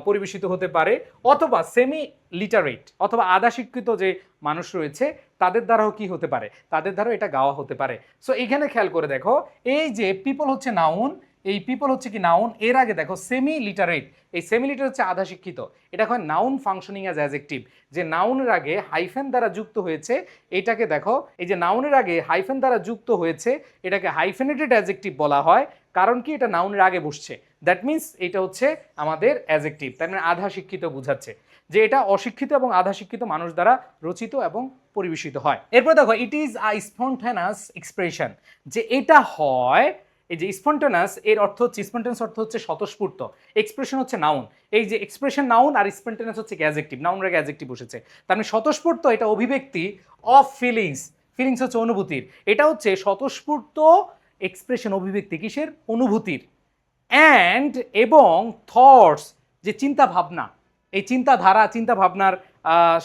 পরিবেশিত হতে পারে, অথবা সেমি লিটারেট অথবা আধা শিক্ষিত যে মানুষ রয়েছে তাদের দ্বারাও কি হতে পারে, তাদের দ্বারাও এটা গাওয়া হতে পারে। সো এইখানে খেয়াল করে দেখো এই যে পিপল হচ্ছে নাউন, এই পিপল হচ্ছে কি নাউন, এর আগে দেখো সেমি লিটারেট, এই সেমি লিটারেট হচ্ছে আধা শিক্ষিত, এটা হয় নাউন ফাংশনিং অ্যাজ অ্যাডজেক্টিভ, যে নাউনের আগে হাইফেন দ্বারা যুক্ত হয়েছে, এটাকে দেখো এই যে নাউনের আগে হাইফেন দ্বারা যুক্ত হয়েছে এটাকে হাইফেনেটেড অ্যাডজেক্টিভ বলা হয়, কারণ কি এটা নাউনের আগে বসছে, দ্যাট মিনস এটা হচ্ছে আমাদের অ্যাডজেক্টিভ, তার মানে আধা শিক্ষিত বোঝাচ্ছে, যে এটা অশিক্ষিত এবং আধা শিক্ষিত মানুষ দ্বারা রচিত এবং পরিবেশিত হয়। এরপর দেখো ইট ইজ আ স্পন্টানাস এক্সপ্রেশন, যে এটা হয়, এই যে স্পন্টানাস এর অর্থ হচ্ছে, স্পন্টানাস অর্থ হচ্ছে স্বতঃস্ফূর্ত, এক্সপ্রেশন হচ্ছে নাউন, এই যে এক্সপ্রেশন নাউন আর স্পন্টানাস হচ্ছে অ্যাডজেক্টিভ, নাউনের আগে অ্যাডজেক্টিভ বসেছে, তার মানে স্বতঃস্ফূর্ত এটা অভিব্যক্তি অফ ফিলিংস, ফিলিংস হচ্ছে অনুভূতির, এটা হচ্ছে স্বতঃস্ফূর্ত এক্সপ্রেশন অভিব্যক্তি কিসের, অনুভূতির, অ্যান্ড এবং থটস যে চিন্তা ভাবনা, এই চিন্তাধারা চিন্তা ভাবনার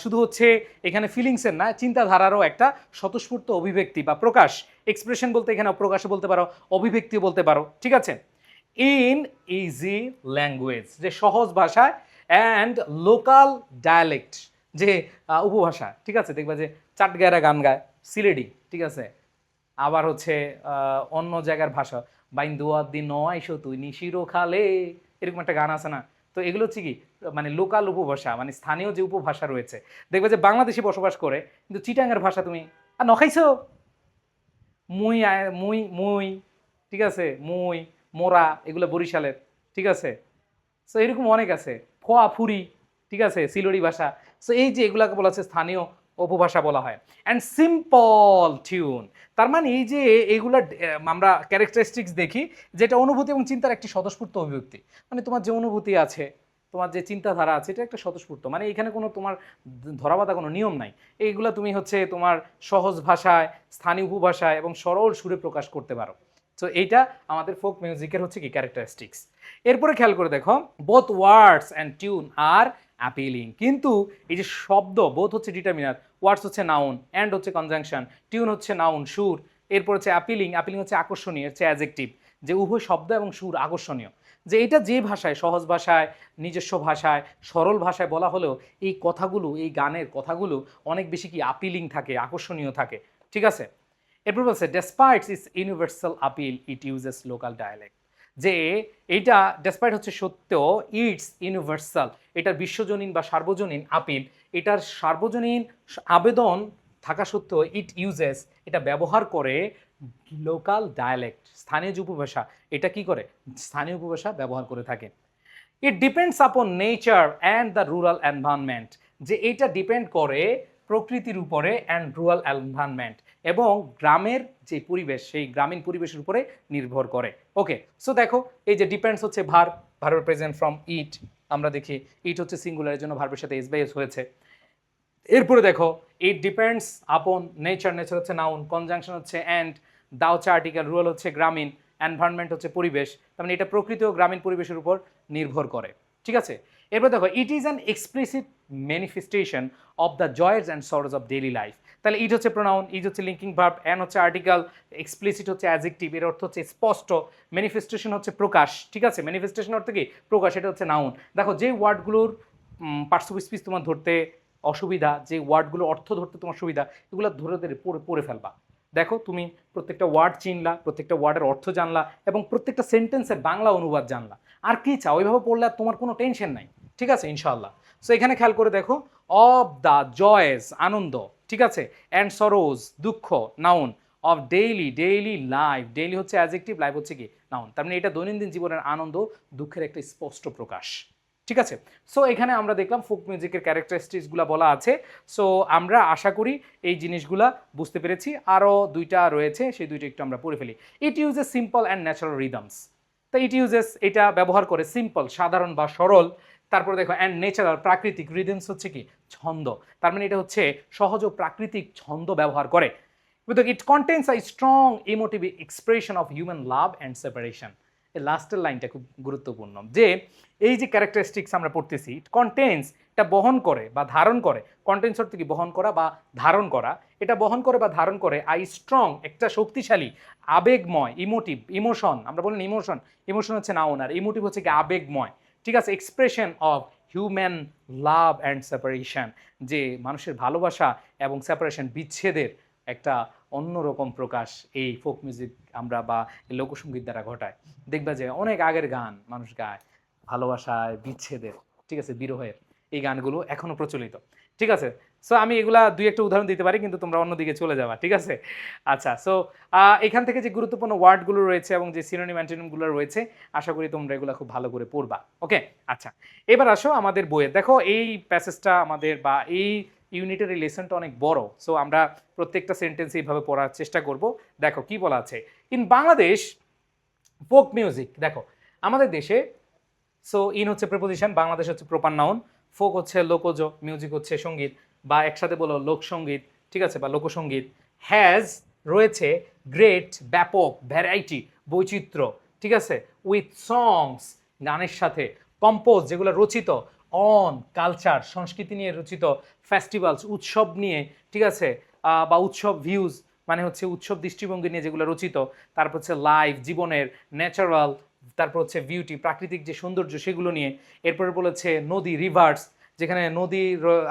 শুধু হচ্ছে এখানে ফিলিংসের না, চিন্তাধারারও একটা স্বতঃস্ফূর্ত অভিব্যক্তি বা প্রকাশ, এক্সপ্রেশন বলতে এখানে প্রকাশ বলতে পারো, অভিব্যক্তি বলতে পারো, ঠিক আছে। ইন ইজি ল্যাঙ্গুয়েজ, যে সহজ ভাষায়, অ্যান্ড লোকাল ডায়ালেক্ট, যে উপভাষা, ঠিক আছে, দেখবা যে চাটগায়রা গান গায় সিলেটি, ঠিক আছে, আবার হচ্ছে অন্য জায়গার ভাষা, বাইন দুয়ার দিন নয়শো তুই নিশিরো খালে, এরকম একটা গান আছে না। তো এগুলো হচ্ছে কি মানে লোকাল উপভাষা, মানে স্থানীয় যে উপভাষা রয়েছে, দেখবে যে বাংলাদেশে বসবাস করে কিন্তু চিটাঙ্গের ভাষা তুমি আর নখাইছো, মুই মুই মুই, ঠিক আছে, মুই মোরা এগুলো বরিশালের, ঠিক আছে। সো এরকম অনেক আছে, ফোয়া ফুরি, ঠিক আছে, সিলোরি ভাষা। সো এই যে এগুলাকে বলা হচ্ছে স্থানীয় উপভাষা বলা হয়। অ্যান্ড সিম্পল টিউন, তার মানে এই যে এইগুলা আমরা ক্যারেক্টারিস্টিক্স দেখি, যেটা অনুভূতি এবং চিন্তার একটি স্বতঃস্ফূর্ত অভিব্যক্তি, মানে তোমার যে অনুভূতি আছে, তোমার যে চিন্তাধারা আছে, এটা একটা স্বতঃস্ফূর্ত, মানে এখানে কোনো তোমার ধরাবাঁধা কোনো নিয়ম নাই, এইগুলা তুমি হচ্ছে তোমার সহজ ভাষায়, স্থানীয় উপভাষায় এবং সরল সুরে প্রকাশ করতে পারো। সো এইটা আমাদের ফোক মিউজিকের হচ্ছে কি ক্যারেক্টারিস্টিক্স। এরপরে খেয়াল করে দেখো both words and tune are appealing, কিন্তু এই যে শব্দ, বোথ হচ্ছে ডিটারমিনার, ওয়ার্ডস হচ্ছে নাউন, অ্যান্ড হচ্ছে কনজাংশন, টিউন হচ্ছে নাউন সুর, এরপর হচ্ছে অ্যাপিলিং হচ্ছে আকর্ষণীয়, হচ্ছে অ্যাডজেক্টিভ, যে উভয় শব্দ এবং সুর আকর্ষণীয়, যে এটা যে ভাষায়, সহজ ভাষায়, নিজস্ব ভাষায়, সরল ভাষায় বলা হলেও এই কথাগুলো, এই গানের কথাগুলো অনেক বেশি কি আপিলিং থাকে, আকর্ষণীয় থাকে, ঠিক আছে। এরপর বলছে despites its universal appeal it uses local dialect, যে এইটা ডেসপাইট হচ্ছে সত্ত্বেও ইটস ইউনিভার্সাল, এটার বিশ্বজনীন বা সার্বজনীন আপিল, এটার সার্বজনীন আবেদন থাকা সত্ত্বেও ইট ইউজেস এটা ব্যবহার করে লোকাল ডায়ালেক্ট, স্থানীয় যে উপভাষা, এটা কি করে স্থানীয় উপভাষা ব্যবহার করে থাকে। It depends upon nature and the rural environment, যে এইটা ডিপেন্ড করে প্রকৃতির উপরে অ্যান্ড রুরাল এনভায়রনমেন্ট, এবং গ্রামের যে পরিবেশ, সেই গ্রামীণ পরিবেশের উপরে নির্ভর করে। ওকে, সো দেখো এই যে ডিপেন্ডস হচ্ছে ভার্ব প্রেজেন্ট ফ্রম ইট, আমরা দেখি ইট হচ্ছে সিঙ্গুলারের জন্য ভার্বের সাথে এস বাই এস হয়েছে। এরপরে দেখো it depends upon nature, nature হচ্ছে নাউন, কনজাংশন হচ্ছে অ্যান্ড, দা হচ্ছে আর্টিকেল, রুরাল হচ্ছে গ্রামীণ, এনভায়রনমেন্ট হচ্ছে পরিবেশ, তার মানে এটা প্রকৃতি ও গ্রামীণ পরিবেশের উপর নির্ভর করে। ঠিক আছে, এরপর দেখো it is an explicit manifestation of the joys and Saroj of daily life. তাহলে ইট হচ্ছে প্রোনাউন, ইজ হচ্ছে লিঙ্কিং ভার্ব, অ্যান হচ্ছে আর্টিকেল, এক্সপ্লিসিট হচ্ছে অ্যাডজেক্টিভ, এর অর্থ হচ্ছে স্পষ্ট, ম্যানিফেস্টেশন হচ্ছে প্রকাশ। ঠিক আছে, ম্যানিফেস্টেশন অর্থ কি প্রকাশ, এটা হচ্ছে নাউন। দেখো যে ওয়ার্ডগুলোর পার্টস অফ স্পিচ তোমার ধরতে অসুবিধা, যে ওয়ার্ডগুলো অর্থ ধরতে তোমার সুবিধা, এগুলো ধরে ধরে পড়ে ফেলবা। দেখো তুমি প্রত্যেকটা ওয়ার্ড চিনলা, প্রত্যেকটা ওয়ার্ডের অর্থ জানলা এবং প্রত্যেকটা সেন্টেন্সের বাংলা অনুবাদ জানলা। আর কি চাও, ওইভাবে পড়লে আর তোমার কোনো টেনশন নাই। ঠিক আছে ইনশাআল্লাহ। সো এখানে খেয়াল করে দেখো, অফ দ্য জয়েস আনন্দ, ঠিক আছে, অ্যান্ড সরোজ দুঃখ, noun, of daily, daily life, daily হচ্ছে অ্যাডজেক্টিভ, লাইফ হচ্ছে কি নাউন। তার মানে এটা দৈনন্দিন জীবনের আনন্দ দুঃখের একটা স্পষ্ট প্রকাশ। ঠিক আছে, সো এখানে আমরা দেখলাম ফোক মিউজিকের ক্যারেক্টারিস্টিক্সগুলো বলা আছে। সো আমরা আশা করি এই জিনিসগুলা বুঝতে পেরেছি। আরও দুইটা রয়েছে, সেই দুইটা একটু আমরা পড়ে ফেলি। It uses simple and natural rhythms. তো ইট ইউজেস, এটা ব্যবহার করে সিম্পল সাধারণ বা সরল, তারপরে দেখো অ্যান্ড ন্যাচারাল প্রাকৃতিক, রিদমস হচ্ছে কি ছন্দ, তার মানে এটা হচ্ছে সহজ ও প্রাকৃতিক ছন্দ ব্যবহার করে। It contains a strong emotive expression of human love and separation. এই লাস্টের লাইনটা খুব গুরুত্বপূর্ণ, যে এই যে ক্যারেক্টারিস্টিক্স আমরা পড়তেছি, ইট কন্টেন্স, এটা বহন করে বা ধারণ করে, কন্টেন্স অর্থ কি বহন করা বা ধারণ করা, এটা বহন করে বা ধারণ করে আই স্ট্রং, একটা শক্তিশালী আবেগময়, ইমোটিভ, ইমোশন, আমরা বলেন ইমোশন, ইমোশন হচ্ছে নাউন আর ইমোটিভ হচ্ছে কি আবেগময়। ঠিক আছে, expression of human love and separation, যে মানুষের ভালোবাসা এবং সেপারেশন, বিচ্ছেদের একটা অন্যরকম প্রকাশ এই ফোক মিউজিক আমরা বা লোকসঙ্গীত দ্বারা ঘটায়। দেখবা যে অনেক আগের গান মানুষ গায় ভালোবাসায়, বিচ্ছেদের, ঠিক আছে, বিরহের, এই গানগুলো এখনো প্রচলিত। ঠিক আছে, সো আমি এগুলা দুই একটা উদাহরণ দিতে পারি, কিন্তু তোমরা অন্যদিকে চলে যাবা। ঠিক আছে, আচ্ছা, সো এখান থেকে যে গুরুত্বপূর্ণ ওয়ার্ডগুলো রয়েছে এবং যে সিনোনিম অ্যান্টোনিমগুলো রয়েছে, আশা করি তোমরা এগুলো খুব ভালো করে পড়বা। ওকে, আচ্ছা, এবার আসো আমাদের বইয়ে। দেখো এই প্যাসেজটা আমাদের বা এই ইউনিটের এই লেসনটা অনেক বড়, সো আমরা প্রত্যেকটা সেন্টেন্স এইভাবে পড়ার চেষ্টা করব। দেখো কি বলা আছে, ইন বাংলাদেশ ফোক মিউজিক। দেখো আমাদের দেশে, সো ইন হচ্ছে প্রিপোজিশন, বাংলাদেশ হচ্ছে প্রপার নাউন, ফোক হচ্ছে লোকজ, মিউজিক হচ্ছে সঙ্গীত বা একসাথে বলো লোকসঙ্গীত, ঠিক আছে, বা লোকসঙ্গীত। হ্যাজ রয়েছে, গ্রেট ব্যাপক, ভ্যারাইটি বৈচিত্র্য, ঠিক আছে, উইথ সংস গানের সাথে, কম্পোজ যেগুলো রচিত, অন কালচার সংস্কৃতি নিয়ে রচিত, ফেস্টিভ্যালস উৎসব নিয়ে, ঠিক আছে, বা উৎসব ভিউজ মানে হচ্ছে উৎসব দৃষ্টিভঙ্গি নিয়ে যেগুলো রচিত, তারপর হচ্ছে লাইফ জীবনের, ন্যাচারাল, তারপর হচ্ছে বিউটি প্রাকৃতিক যে সৌন্দর্য সেগুলো নিয়ে। এরপরে বলেছে নদী, রিভার্স, যেখানে নদী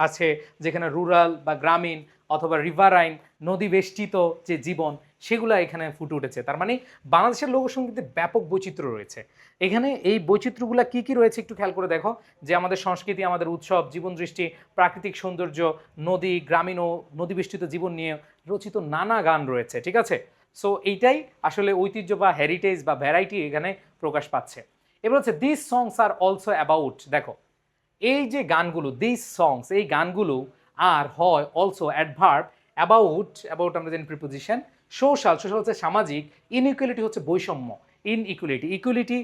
আছে, যেখানে রুরাল বা গ্রামীণ অথবা রিভারাইন, নদী বেষ্টিত যে জীবন, সেগুলো এখানে ফুটে উঠেছে। তার মানে বাংলাদেশের লোকসঙ্গীতে ব্যাপক বৈচিত্র্য রয়েছে। এখানে এই বৈচিত্র্যগুলো কি কি রয়েছে একটু খেয়াল করে দেখো, যে আমাদের সংস্কৃতি, আমাদের উৎসব, জীবন দৃষ্টি, প্রাকৃতিক সৌন্দর্য, নদী, গ্রামীণ ও নদী বেষ্টিত জীবন নিয়ে রচিত নানা গান রয়েছে। ঠিক আছে, সো এইটাই আসলে ঐতিহ্য বা হেরিটেজ বা ভ্যারাইটি এখানে প্রকাশ পাচ্ছে। এবার হচ্ছে this songs are also about. দেখো এই যে গানগুলো, দিস সংস, এই গানগুলো আর হয় অলসো অ্যাডভার্ব, অ্যাবাউট, অ্যাবাউট আমরা জানি প্রিপোজিশন, সোশ্যাল, সোশ্যাল হচ্ছে সামাজিক, ইনইকুয়ালিটি হচ্ছে বৈষম্য, ইনইকুয়ালিটি, ইকুয়ালিটি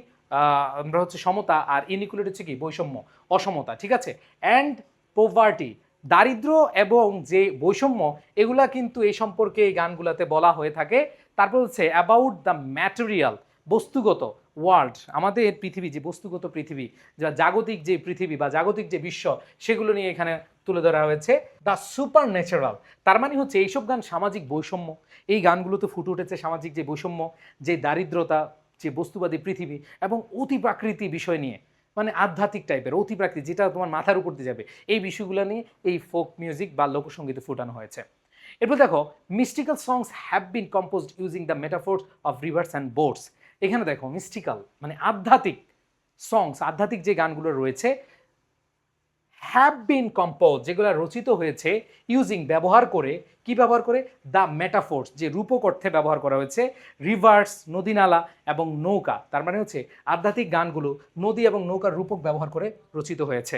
আমরা হচ্ছে সমতা, আর ইনইকুয়ালিটি হচ্ছে কি বৈষম্য, অসমতা। ঠিক আছে, অ্যান্ড পোভার্টি, দারিদ্র এবং যে বৈষম্য, এগুলা কিন্তু এই সম্পর্কে এই গানগুলাতে বলা হয়ে থাকে। তারপর হচ্ছে অ্যাবাউট দ্য ম্যাটেরিয়াল, বস্তুগত ওয়ার্ল্ড, আমাদের পৃথিবী, যে বস্তুগত পৃথিবী, যা জাগতিক যে পৃথিবী বা জাগতিক যে বিশ্ব, সেগুলো নিয়ে এখানে তুলে ধরা হয়েছে। দ্য সুপার ন্যাচারাল, তার মানে হচ্ছে এইসব গান সামাজিক বৈষম্য, এই গানগুলোতে ফুটে উঠেছে সামাজিক যে বৈষম্য, যে দারিদ্রতা, যে বস্তুবাদী পৃথিবী এবং অতি প্রাকৃতি বিষয় নিয়ে, মানে আধ্যাত্মিক টাইপের অতি প্রাকৃতিক, যেটা তোমার মাথার উপর দিয়ে যাবে, এই বিষয়গুলো নিয়ে এই ফোক মিউজিক বা লোকসঙ্গীতে ফুটানো হয়েছে। এরপর দেখো mystical songs have been composed using the metaphors of rivers and boats. এখানে দেখো মিস্টিক্যাল মানে আধ্যাত্মিক সংস, আধ্যাত্মিক যে গানগুলো রয়েছে, হ্যাভ বিন কম্পোজ যেগুলো রচিত হয়েছে, ইউজিং ব্যবহার করে, কি ব্যবহার করে, দ্য মেটাফোর্স যে রূপক অর্থে ব্যবহার করা হয়েছে, রিভার্স নদীনালা এবং নৌকা, তার মানে হচ্ছে আধ্যাত্মিক গানগুলো নদী এবং নৌকার রূপক ব্যবহার করে রচিত হয়েছে।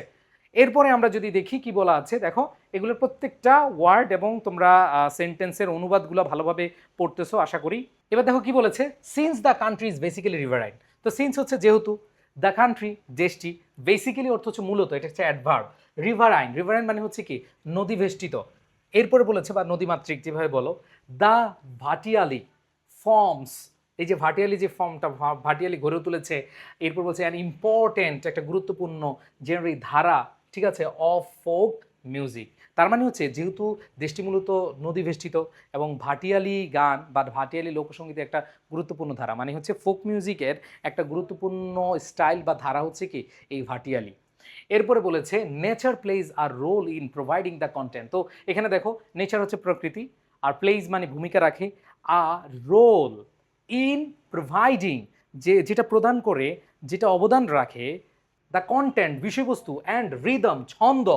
এরপরে আমরা যদি দেখি কি বলা আছে, দেখো এগুলোর প্রত্যেকটা ওয়ার্ড এবং তোমরা সেন্টেন্সের অনুবাদগুলো ভালোভাবে পড়তেছো আশা করি। এবার দেখো কি বলেছে, since the country is basically riverine. তো সিন্স হচ্ছে যেহেতু, দ্য কান্ট্রি দেশটি, বেসিক্যালি অর্থ হচ্ছে মূলত, এটা হচ্ছে অ্যাডভার্ব, রিভারাইন, রিভারাইন মানে হচ্ছে কি নদী বেষ্টিত। এরপরে বলেছে বা নদীমাতৃক যেভাবে বলো, দ্য ভাটিয়ালি ফর্মস, এই যে ভাটিয়ালি যে ফর্মটা ভাটিয়ালি গড়ে তুলেছে। এরপর বলছে অ্যান ইম্পর্টেন্ট, একটা গুরুত্বপূর্ণ জেনারি ধারা, ঠিক আছে, অফ ফোক মিউজিক। তার মানে হচ্ছে যেহেতু দেশটি মূলত নদী বেষ্টিত এবং ভাটিয়ালি গান বা ভাটিয়ালি লোকসঙ্গীতের একটা গুরুত্বপূর্ণ ধারা, মানে হচ্ছে ফোক মিউজিকের একটা গুরুত্বপূর্ণ স্টাইল বা ধারা হচ্ছে কি এই ভাটিয়ালি। এরপরে বলেছে nature plays a role in providing the content. তো এখানে দেখো নেচার হচ্ছে প্রকৃতি, আর প্লেজ মানে ভূমিকা রাখে, আর রোল ইন প্রোভাইডিং যেটা প্রদান করে, যেটা অবদান রাখে, দ্য কন্টেন্ট বিষয়বস্তু অ্যান্ড রিদম ছন্দ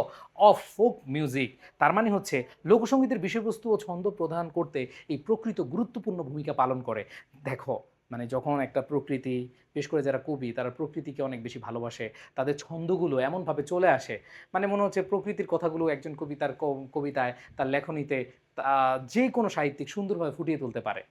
অফ ফোক মিউজিক। তার মানে হচ্ছে লোকসঙ্গীতের বিষয়বস্তু ও ছন্দ প্রদান করতে এই প্রকৃত গুরুত্বপূর্ণ ভূমিকা পালন করে। দেখো মানে যখন একটা প্রকৃতি, বিশেষ করে যারা কবি তারা প্রকৃতিকে অনেক বেশি ভালোবাসে, তাদের ছন্দগুলো এমনভাবে চলে আসে, মানে মনে হচ্ছে প্রকৃতির কথাগুলো একজন কবি তার কবিতায়, তার লেখনীতে, যে কোনো সাহিত্যিক সুন্দরভাবে ফুটিয়ে তুলতে পারে।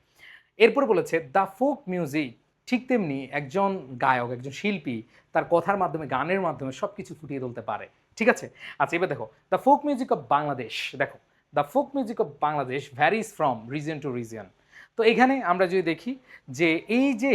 এরপর বলেছে দ্য ফোক মিউজিক, ঠিক তেমনি একজন গায়ক, একজন শিল্পী তার কথার মাধ্যমে, গানের মাধ্যমে সব কিছু ফুটিয়ে তুলতে পারে, ঠিক আছে। আচ্ছা এবার দেখো the folk music of Bangladesh. দেখো the folk music of Bangladesh varies from region to region. তো এখানে আমরা যদি দেখি যে এই যে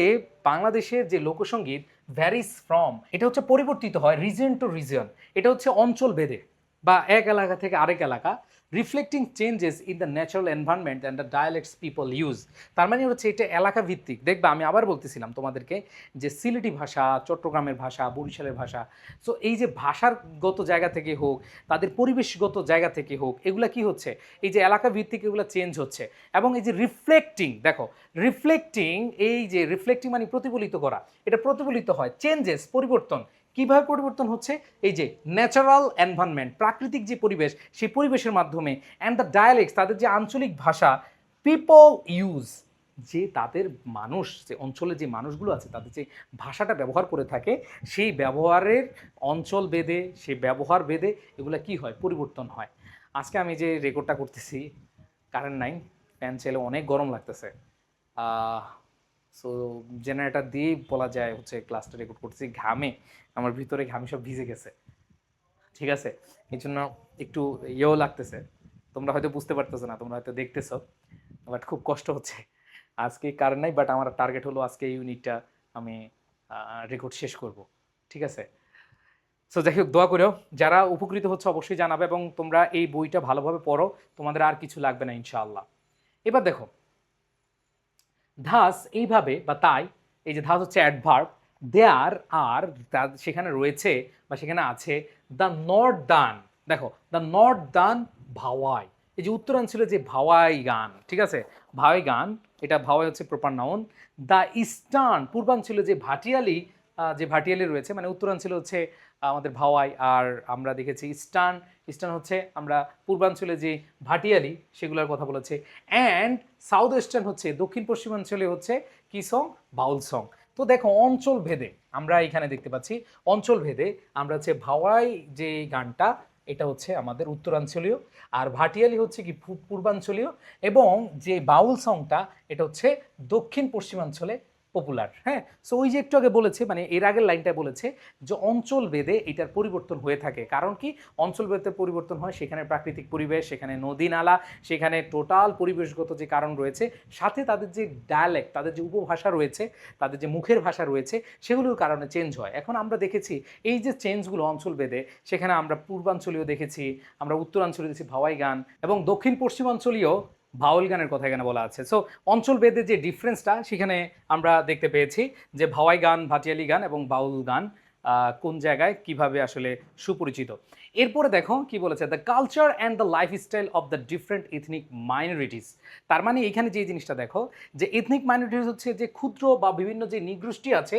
বাংলাদেশের যে লোকসঙ্গীত ভ্যারিজ ফ্রম, এটা হচ্ছে পরিবর্তিত হয় রিজন টু রিজন, এটা হচ্ছে অঞ্চল ভেদে বা এক এলাকা থেকে আরেক এলাকা, reflecting changes in the natural environment and the ডায়ালেক্টস people use. তার মানে হচ্ছে এটা এলাকা ভিত্তিক। দেখবা আমি আবার বলতেছিলাম তোমাদেরকে যে সিলেটি ভাষা, চট্টগ্রামের ভাষা, বরিশালের ভাষা, সো এই যে ভাষারগত জায়গা থেকে হোক, তাদের পরিবেশগত জায়গা থেকে হোক, এগুলা কি হচ্ছে এই যে এলাকা ভিত্তিক এগুলো চেঞ্জ হচ্ছে। এবং এই যে রিফ্লেক্টিং, দেখো রিফ্লেক্টিং, এই যে রিফ্লেক্টিং মানে প্রতিফলিত করা, এটা প্রতিফলিত হয় চেঞ্জেস পরিবর্তন। কিভাবে পরিবর্তন হচ্ছে? এই যে ন্যাচারাল এনভায়রনমেন্ট, প্রাকৃতিক যে পরিবেশ, সেই পরিবেশের মাধ্যমে, অ্যান্ড দ্য ডায়ালেক্টস, তাদের যে আঞ্চলিক ভাষা, পিপল ইউজ, যে তাদের মানুষ, যে অঞ্চলে যে মানুষগুলো আছে তাদের যে ভাষাটা ব্যবহার করে থাকে, সেই ব্যবহারের অঞ্চল ভেদে, সেই ব্যবহার ভেদে এগুলো কি হয়, পরিবর্তন হয়। আজকে আমি যে রেকর্ডটা করতেছি, কারেন্ট নাই, ফ্যান চাইলে অনেক গরম লাগতেছে, সো জেনারেটর দিয়েই বলা যায় হচ্ছে ক্লাসটা রেকর্ড করতেছি, ঘামে আমার ভিতরে ঘামে সব ভিজে গেছে, ঠিক আছে। এই জন্য একটু ইয়েও লাগতেছে, তোমরা হয়তো বুঝতে পারতেছো না, তোমরা হয়তো দেখতেছো, বাট খুব কষ্ট হচ্ছে। আজকে কারেন্ট নাই, বাট আমার টার্গেট হলো আজকে এই ইউনিটটা আমি রেকর্ড শেষ করব, ঠিক আছে। সো যাই হোক, দোয়া করেও যারা উপকৃত হচ্ছে অবশ্যই জানাবে, এবং তোমরা এই বইটা ভালোভাবে পড়ো, তোমাদের আর কিছু লাগবে না ইনশাআল্লাহ। এবার দেখো ধাস, এইভাবে বা তাই, এই যে ধাস হচ্ছে অ্যাডভার্ব, দেয়ার আর, সেখানে রয়েছে বা সেখানে আছে দ্য নর্থ দান। দেখো দ্য নর্থ দান ভাওয়াই, এই যে উত্তরাঞ্চলে যে ভাওয়াই গান, ঠিক আছে, ভাওয়াই গান, এটা ভাওয়াই হচ্ছে প্রপার নাউন। দ্য ইস্টার্ন, পূর্বাঞ্চলে যে ভাটিয়ালি, যে ভাটিয়ালি রয়েছে, মানে উত্তরাঞ্চলে হচ্ছে আমাদের ভাওয়াই, আর আমরা দেখেছি ইস্টার্ন, ইস্টার্ন হচ্ছে আমরা পূর্বাঞ্চলে যে ভাটিয়ালি সেগুলোর কথা বলেছে। অ্যান্ড সাউথ ওয়েস্টার্ন হচ্ছে দক্ষিণ পশ্চিমাঞ্চলে হচ্ছে কি সং, বাউল সং। তো দেখো অঞ্চল ভেদে আমরা এখানে দেখতে পাচ্ছি, অঞ্চল ভেদে আমরা হচ্ছে ভাওয়াই যে গানটা, এটা হচ্ছে আমাদের উত্তরাঞ্চলীয়, আর ভাটিয়ালি হচ্ছে কি পূর্বাঞ্চলীয়, এবং যে বাউল সংটা এটা হচ্ছে দক্ষিণ পশ্চিমাঞ্চলে পপুলার। হ্যাঁ, সো ওই যে একটু আগে বলেছে, মানে এর আগের লাইনটা বলেছে যে অঞ্চল ভেদে এটার পরিবর্তন হয়ে থাকে। কারণ কি অঞ্চল ভেদে পরিবর্তন হয়, সেখানে প্রাকৃতিক পরিবেশ, সেখানে নদী নালা, সেখানে টোটাল পরিবেশগত যে কারণ রয়েছে, সাথে তাদের যে ডায়ালেক্ট, তাদের যে উপভাষা রয়েছে, তাদের যে মুখের ভাষা রয়েছে, সেগুলোর কারণে চেঞ্জ হয়। এখন আমরা দেখেছি এই যে চেঞ্জগুলো অঞ্চল ভেদে, সেখানে আমরা পূর্বাঞ্চলীয় দেখেছি, আমরা উত্তরাঞ্চলীয় দেখেছি ভাওয়াই গান, এবং দক্ষিণ পশ্চিমাঞ্চলীয় বাউল গানের কথা এখানে বলা আছে। সো অঞ্চল ভেদে যে ডিফারেন্সটা সেখানে আমরা দেখতে পেয়েছি যে ভাওয়াই গান, ভাটিয়ালি গান এবং বাউল গান কোন জায়গায় কিভাবে আসলে সুপরিচিত। এরপরে দেখো কি বলেছে, the culture and the lifestyle of the different ethnic minorities. তার মানে এখানে যে জিনিসটা দেখো যে এথনিক মাইনরিটিস হচ্ছে যে ক্ষুদ্র বা বিভিন্ন যে নিগোষ্ঠী আছে,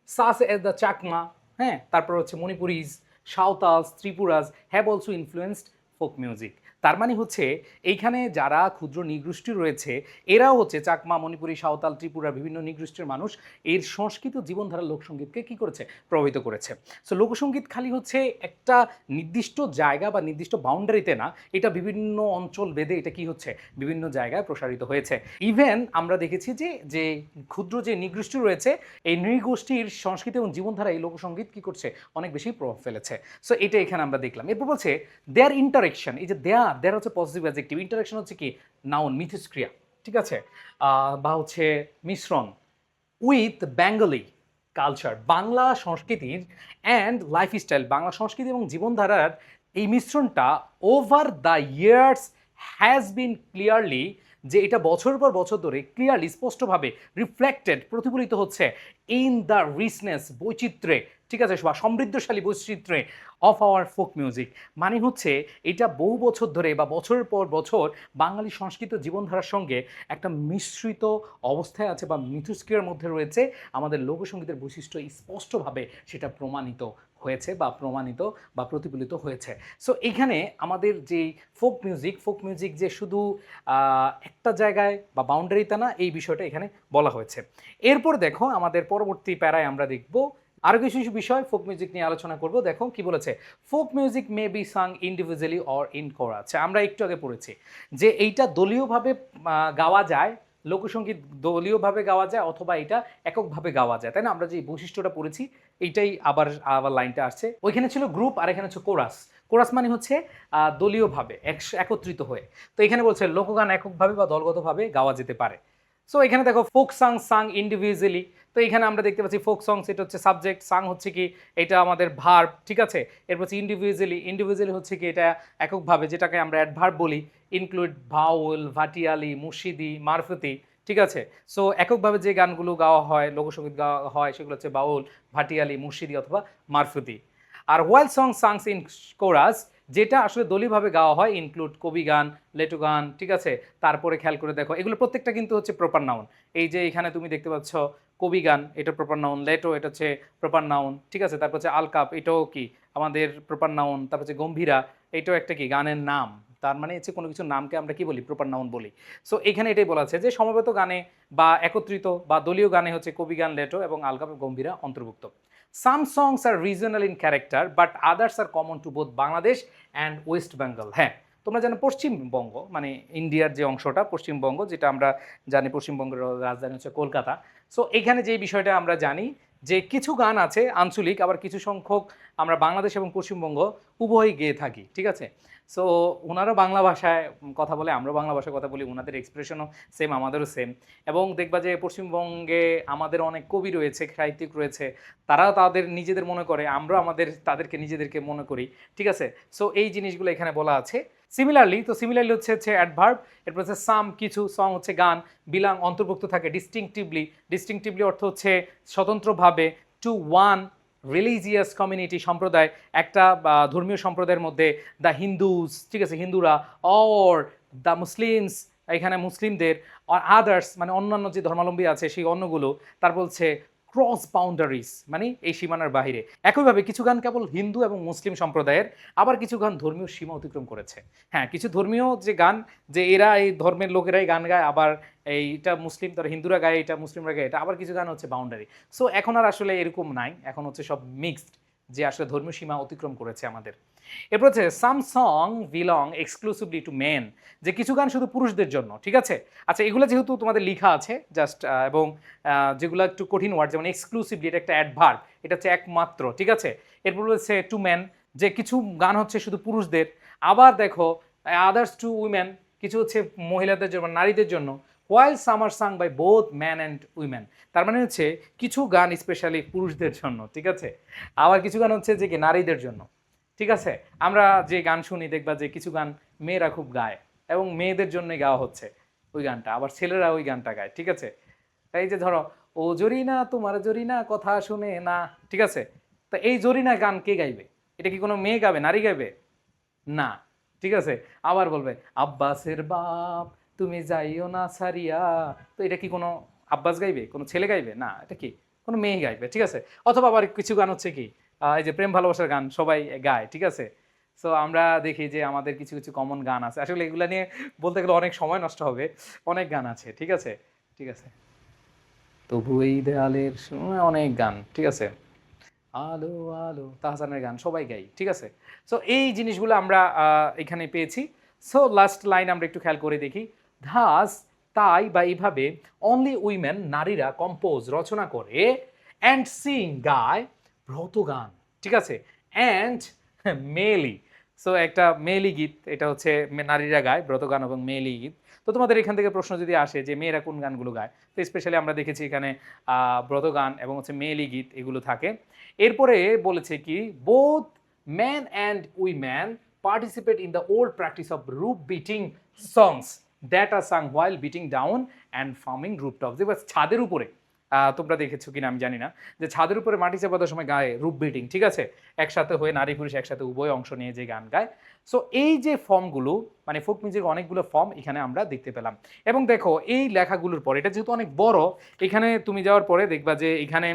সাস এস দ্য চাকমা, হ্যাঁ, তারপর হচ্ছে Manipuris, Santals, Tripuras have also influenced folk music. তার মানে হচ্ছে এইখানে যারা ক্ষুদ্র নৃগোষ্ঠী রয়েছে এরাও হচ্ছে চাকমা, মণিপুরী, সাঁওতাল, ত্রিপুরা বিভিন্ন নৃগোষ্ঠীর মানুষ এর সংস্কৃত জীবনধারা লোকসঙ্গীতকে কি করেছে, প্রভাবিত করেছে। সো লোকসঙ্গীত খালি হচ্ছে একটা নির্দিষ্ট জায়গা বা নির্দিষ্ট বাউন্ডারিতে না, এটা বিভিন্ন অঞ্চল ভেদে এটা কি হচ্ছে বিভিন্ন জায়গায় প্রসারিত হয়েছে। ইভেন আমরা দেখেছি যে যে ক্ষুদ্র যে নৃগোষ্ঠী রয়েছে এই নৃগোষ্ঠীর সংস্কৃতি এবং জীবনধারা এই লোকসঙ্গীত কি করছে, অনেক বেশি প্রভাব ফেলেছে। সো এটা এখানে আমরা দেখলাম। এরপর বলছে দেয়ার ইন্টারেকশন, এই যে দেয়ার হচ্ছে পজিটিভ অ্যাডজেক্টিভ, ইন্টারেকশন হচ্ছে কি নাউন, মিথস্ক্রিয়া, ঠিক আছে, বা হচ্ছে মিশ্রণ, উইথ বেঙ্গলি কালচার, বাংলা সংস্কৃতির অ্যান্ড লাইফস্টাইল, বাংলা সংস্কৃতি এবং জীবনধারার এই মিশ্রণটা over the years has been clearly, যে এটা বছরের পর বছর ধরে ক্লিয়ারলি স্পষ্টভাবে রিফ্লেক্টেড প্রতিফলিত হচ্ছে ইন দ্য রিচনেস বৈচিত্র্যে, ঠিক আছে, বা সমৃদ্ধশালী বৈচিত্র্যে অফ আওয়ার ফোক মিউজিক। মানে হচ্ছে এটা বহু বছর ধরে বা বছরের পর বছর বাঙালি সংস্কৃত জীবনধারার সঙ্গে একটা মিশ্রিত অবস্থায় আছে বা মিথস্ক্রিয়ার মধ্যে রয়েছে আমাদের লোকসঙ্গীতের বৈশিষ্ট্য স্পষ্টভাবে সেটা প্রমাণিত হয়েছে বা প্রমাণিত বা প্রতিফলিত হয়েছে। সো এখানে আমাদের যে ফোক মিউজিক যে শুধু একটা জায়গায় বা বাউন্ডারিতে না, এই বিষয়টা এখানে বলা হয়েছে। এরপর দেখো আমাদের পরবর্তী প্যারায় আমরা দেখব আরও কিছু বিষয় ফোক মিউজিক নিয়ে আলোচনা করব। দেখো কি বলেছে, folk music may be sung individually or in chorus. আমরা একটু আগে পড়েছি যে এইটা দলীয়ভাবে গাওয়া যায়, লোকসঙ্গীত দলীয়ভাবে গাওয়া যায় অথবা এটা এককভাবে গাওয়া যায়, তাই না? আমরা যে বৈশিষ্ট্যটা পড়েছি এইটাই আবার আবার লাইনটা আসছে। ওইখানে ছিল গ্রুপ আর এখানে হচ্ছে কোরাস। কোরাস মানে হচ্ছে দলীয়ভাবে একত্রিত হয়ে। তো এখানে বলছে লোকগান এককভাবে বা দলগতভাবে গাওয়া যেতে পারে। সো এখানে দেখো ফোক সাং ইন্ডিভিজুয়ালি। তো এখানে আমরা দেখতে পাচ্ছি ফোক সংস এটা হচ্ছে সাবজেক্ট, সাং হচ্ছে কি এটা আমাদের ভার্ব, ঠিক আছে। এরপর হচ্ছে ইন্ডিভিজুয়ালি হচ্ছে কি এটা এককভাবে, যেটাকে আমরা অ্যাডভার্ব বলি, ইনক্লুড ভাউল, ভাটিয়ালি, মুর্শিদি, মারফতি, ঠিক আছে। সো এককভাবে যে গানগুলো গাওয়া হয়, লোকসঙ্গীত গাওয়া হয় সেগুলো হচ্ছে বাউল, ভাটিয়ালি, মুর্শিদি অথবা মারফতি। আর ওয়াইল সং সাংস ইন কোরাস, যেটা আসলে দলীয়ভাবে গাওয়া হয়, ইনক্লুড কবি গান, লেটো গান, ঠিক আছে। তারপরে খেয়াল করে দেখো এগুলো প্রত্যেকটা কিন্তু হচ্ছে প্রপার নাউন। এই যে এখানে তুমি দেখতে পাচ্ছ কবি গান, এটা প্রপার নাউন, লেটো এটা হচ্ছে প্রপার নাউন, ঠিক আছে। তারপর হচ্ছে আলকাপ, এটাও কি আমাদের প্রপার নাউন। তারপর হচ্ছে গম্ভীরা, এটাও একটা কি গানের নাম, তার মানে হচ্ছে কোনো কিছুর নামকে আমরা কি বলি, প্রপার নাউন বলি। সো এখানে এটাই বলা আছে যে সমবেত গানে বা একত্রিত বা দলীয় গানে হচ্ছে কবি গান, লেটো এবং আলকাপ গম্ভীরা অন্তর্ভুক্ত। Some songs are regional in character, but others are common to both Bangladesh and West Bengal. হ্যাঁ, তোমরা জানো পশ্চিমবঙ্গ মানে ইন্ডিয়ার যে অংশটা পশ্চিমবঙ্গ, যেটা আমরা জানি পশ্চিমবঙ্গের রাজধানী হচ্ছে কলকাতা। সো এখানে যে বিষয়টা আমরা জানি যে কিছু গান আছে আঞ্চলিক, আবার কিছু সংখ্যক আমরা বাংলাদেশ এবং পশ্চিমবঙ্গ উভয়ই গেয়ে থাকি, ঠিক আছে। সো ওনারও বাংলা ভাষায় কথা বলে, আমরাও বাংলা ভাষায় কথা বলি, ওনাদের এক্সপ্রেশনও সেম, আমাদেরও সেম। এবং দেখবা যে পশ্চিমবঙ্গে আমাদের অনেক কবি রয়েছে, সাহিত্যিক রয়েছে, তারাও তাদের নিজেদের মনে করে, আমরাও তাদেরকে নিজেদেরকে মনে করি, ঠিক আছে। সো এই জিনিসগুলো এখানে বলা আছে। সিমিলারলি হচ্ছে অ্যাডভার্ব, এরপর হচ্ছে সাম কিছু, সং হচ্ছে গান, বিলং অন্তর্ভুক্ত থাকে, ডিস্টিংটিভলি অর্থ হচ্ছে স্বতন্ত্রভাবে, টু ওয়ান রিলিজিয়াস কমিউনিটি সম্প্রদায়, একটা ধর্মীয় সম্প্রদায়ের মধ্যে, দ্য হিন্দুস, ঠিক আছে হিন্দুরা, অর দ্য মুসলিমস এখানে মুসলিমদের, আর আদার্স মানে অন্যান্য যে ধর্মাবলম্বী আছে সেই অন্যগুলো। তার বলছে ক্রস বাউন্ডারিজ মানে এই সীমানার বাহিরে। একইভাবে কিছু গান কেবল হিন্দু এবং মুসলিম সম্প্রদায়ের, আবার কিছু গান ধর্মীয় সীমা অতিক্রম করেছে। হ্যাঁ, কিছু ধর্মীয় যে গান, যে এরা এই ধর্মের লোকেরাই গান গায়, আবার এইটা মুসলিম তারা হিন্দুরা গায়, এটা মুসলিমরা গায়, এটা আবার কিছু গান হচ্ছে বাউন্ডারি। সো এখন আর আসলে এরকম নাই, এখন হচ্ছে সব মিক্সড, যে আসলে ধর্মীয় সীমা অতিক্রম করেছে আমাদের। এরপর হচ্ছে some song belong exclusively to men, যে কিছু গান শুধু পুরুষদের জন্য, ঠিক আছে। আচ্ছা, এগুলো যেহেতু তোমাদের লেখা আছে জাস্ট, এবং যেগুলো একটু কঠিন ওয়ার্ড, যেমন এক্সক্লুসিভলি এটা একটা অ্যাডভার্ব, এটা হচ্ছে একমাত্র, ঠিক আছে। এরপর হচ্ছে টু মেন, যে কিছু গান হচ্ছে শুধু পুরুষদের। আবার দেখো আদার্স টু উইমেন, কিছু হচ্ছে মহিলাদের জন্য, নারীদের জন্য। While some are sung by both man and women, তার মানে হচ্ছে কিছু গান স্পেশালি পুরুষদের জন্য, ঠিক আছে। আবার কিছু গান হচ্ছে যে কি নারীদের জন্য, ঠিক আছে। আমরা যে গান শুনি দেখবা যে কিছু গান মেয়েরা খুব গায় এবং মেয়েদের জন্যই গাওয়া হচ্ছে ওই গানটা, আবার ছেলেরা ওই গানটা গায়, ঠিক আছে। এই যে ধরো ও জরিনা তোমার জরিনা কথা শুনে না, ঠিক আছে। তা এই জরিনা গান কে গাইবে? এটা কি কোনো মেয়ে গাবে, নারী গাইবে? না, ঠিক আছে। আবার বলবে আব্বাসের বাপ তুমি যাইও না সারিয়া, তো এটা কি কোনো আব্বাস গাইবে, কোনো ছেলে গাইবে? না, এটা কি কোনো মেয়ে গাইবে, ঠিক আছে। অথবা আবার কিছু গান হচ্ছে কি এই যে প্রেম ভালোবাসার গান সবাই গায়, ঠিক আছে। সো আমরা দেখি যে আমাদের কিছু কিছু কমন গান আছে, আসলে এগুলো নিয়ে বলতে গেলে অনেক সময় নষ্ট হবে, অনেক গান আছে, ঠিক আছে, ঠিক আছে। তবু এই দেয়ালের অনেক গান, ঠিক আছে, আলো আলো তাহসানের গান সবাই গাই, ঠিক আছে। সো এই জিনিসগুলো আমরা এখানে পেয়েছি। সো লাস্ট লাইন আমরা একটু খেয়াল করে দেখি, ধাস তাই বা এইভাবে অনলি উইমেন নারীরা কম্পোজ রচনা করে অ্যান্ড সিং গায় ব্রত গান, ঠিক আছে, অ্যান্ড মেলি। সো একটা মেলি গীত, এটা হচ্ছে নারীরা গায় ব্রত গান এবং মেলি গীত। তো তোমাদের এখান থেকে প্রশ্ন যদি আসে যে মেয়েরা কোন গানগুলো গায়, তো স্পেশালি আমরা দেখেছি এখানে ব্রত গান এবং হচ্ছে মেলি গীত এগুলো থাকে। এরপরে বলেছে কি both man and woman participate in the old practice of roof beating songs that are sung while beating down and firming rooftop. যে ছাদের উপরে তোমরা দেখেছো কিনা আমি জানি না, যে ছাদের উপরে মাটি চাপানোর সময় গায়ে রুপ বিটিং, ঠিক আছে, একসাথে হয়ে নারী পুরুষ একসাথে উভয় অংশ নিয়ে যে গান গায়। সো এই যে ফর্মগুলো মানে ফোক মিউজিক অনেকগুলো ফর্ম এখানে আমরা দেখতে পেলাম। এবং দেখো এই লেখাগুলোর পরে এটা যেহেতু অনেক বড়, এখানে তুমি যাওয়ার পরে দেখবা যে এখানে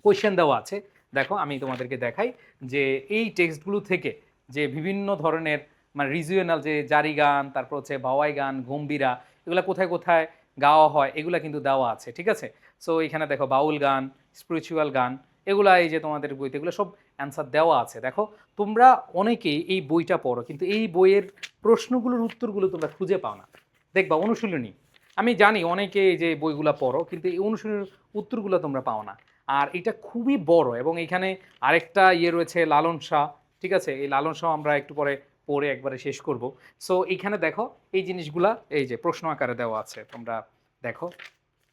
কোয়েশ্চেন দেওয়া আছে। দেখো আমি তোমাদেরকে দেখাই যে এই টেক্সটগুলো থেকে যে বিভিন্ন ধরনের মানে রিজিওনাল যে জারি গান, তারপর হচ্ছে ভাওয়াই গান, গম্ভীরা, এগুলো কোথায় কোথায় গাওয়া হয় এগুলা কিন্তু দেওয়া আছে, ঠিক আছে। সো এখানে দেখো বাউল গান, স্পিরিচুয়াল গান, এগুলা এই যে তোমাদের বইতে এগুলো সব অ্যান্সার দেওয়া আছে। দেখো তোমরা অনেকেই এই বইটা পড়ো কিন্তু এই বইয়ের প্রশ্নগুলোর উত্তরগুলো তোমরা খুঁজে পাও না। দেখবা অনুশীলনী, আমি জানি অনেকে এই যে বইগুলা পড়ো কিন্তু এই অনুশীলনীর উত্তরগুলো তোমরা পাও না। আর এটা খুবই বড় এবং এখানে আরেকটা ইয়ে রয়েছে লালন শাহ, ঠিক আছে, এই লালন শাহ আমরা একটু পরে পড়ে একবারে শেষ করব। সো এখানে দেখো এই জিনিসগুলা এই যে প্রশ্ন আকারে দেওয়া আছে, তোমরা দেখো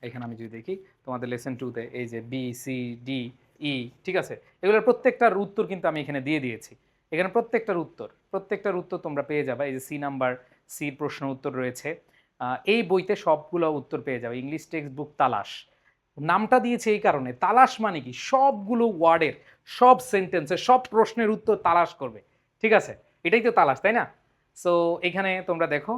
এখানে আমি যদি দেখি তোমাদের লেসন 2-তে এই যে বি সি ডি ই, ঠিক আছে, এগুলোর প্রত্যেকটার উত্তর কিন্তু আমি এখানে দিয়ে দিয়েছি। এখানে প্রত্যেকটার উত্তর তোমরা পেয়ে যাবে। এই যে সি নাম্বার সির প্রশ্ন উত্তর রয়েছে, এই বইতে সবগুলো উত্তর পেয়ে যাবে। ইংলিশ টেক্সট বুক তালাশ নামটা দিয়েছে এই কারণে, তালাশ মানে কি সবগুলো ওয়ার্ডের সব সেন্টেন্সের সব প্রশ্নের উত্তর তালাশ করবে, ঠিক আছে, এটাই তো তালাশ, তাই না। সো এখানে তোমরা দেখো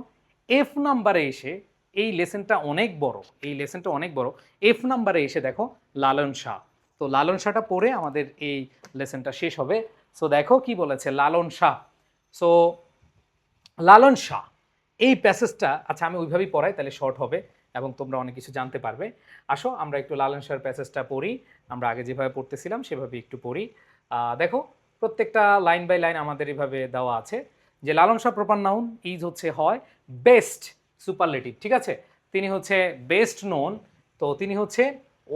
এফ নাম্বারে এসে এই লেসনটা অনেক বড়, এই লেসনটা অনেক বড়। এফ নাম্বারে এসে দেখো লালন শাহ, তো লালন শাহটা পড়ে আমাদের এই লেসনটা শেষ হবে। সো দেখো কি বলেছে লালন শাহ। সো লালন শাহ এই প্যাসেজটা, আচ্ছা আমি ওইভাবেই পড়াই তাহলে শর্ট হবে এবং তোমরা অনেক কিছু জানতে পারবে। আসো আমরা একটু লালন শাহর প্যাসেজটা পড়ি, আমরা আগে যেভাবে পড়তেছিলাম সেভাবে একটু পড়ি। দেখো প্রত্যেকটা লাইন বাই লাইন আমাদের এভাবে দেওয়া আছে যে Lalon Shah proper noun is হচ্ছে হয় বেস্ট সুপারলেটিভ, ঠিক আছে, তিনি হচ্ছে বেস্ট নোন, তো তিনি হচ্ছে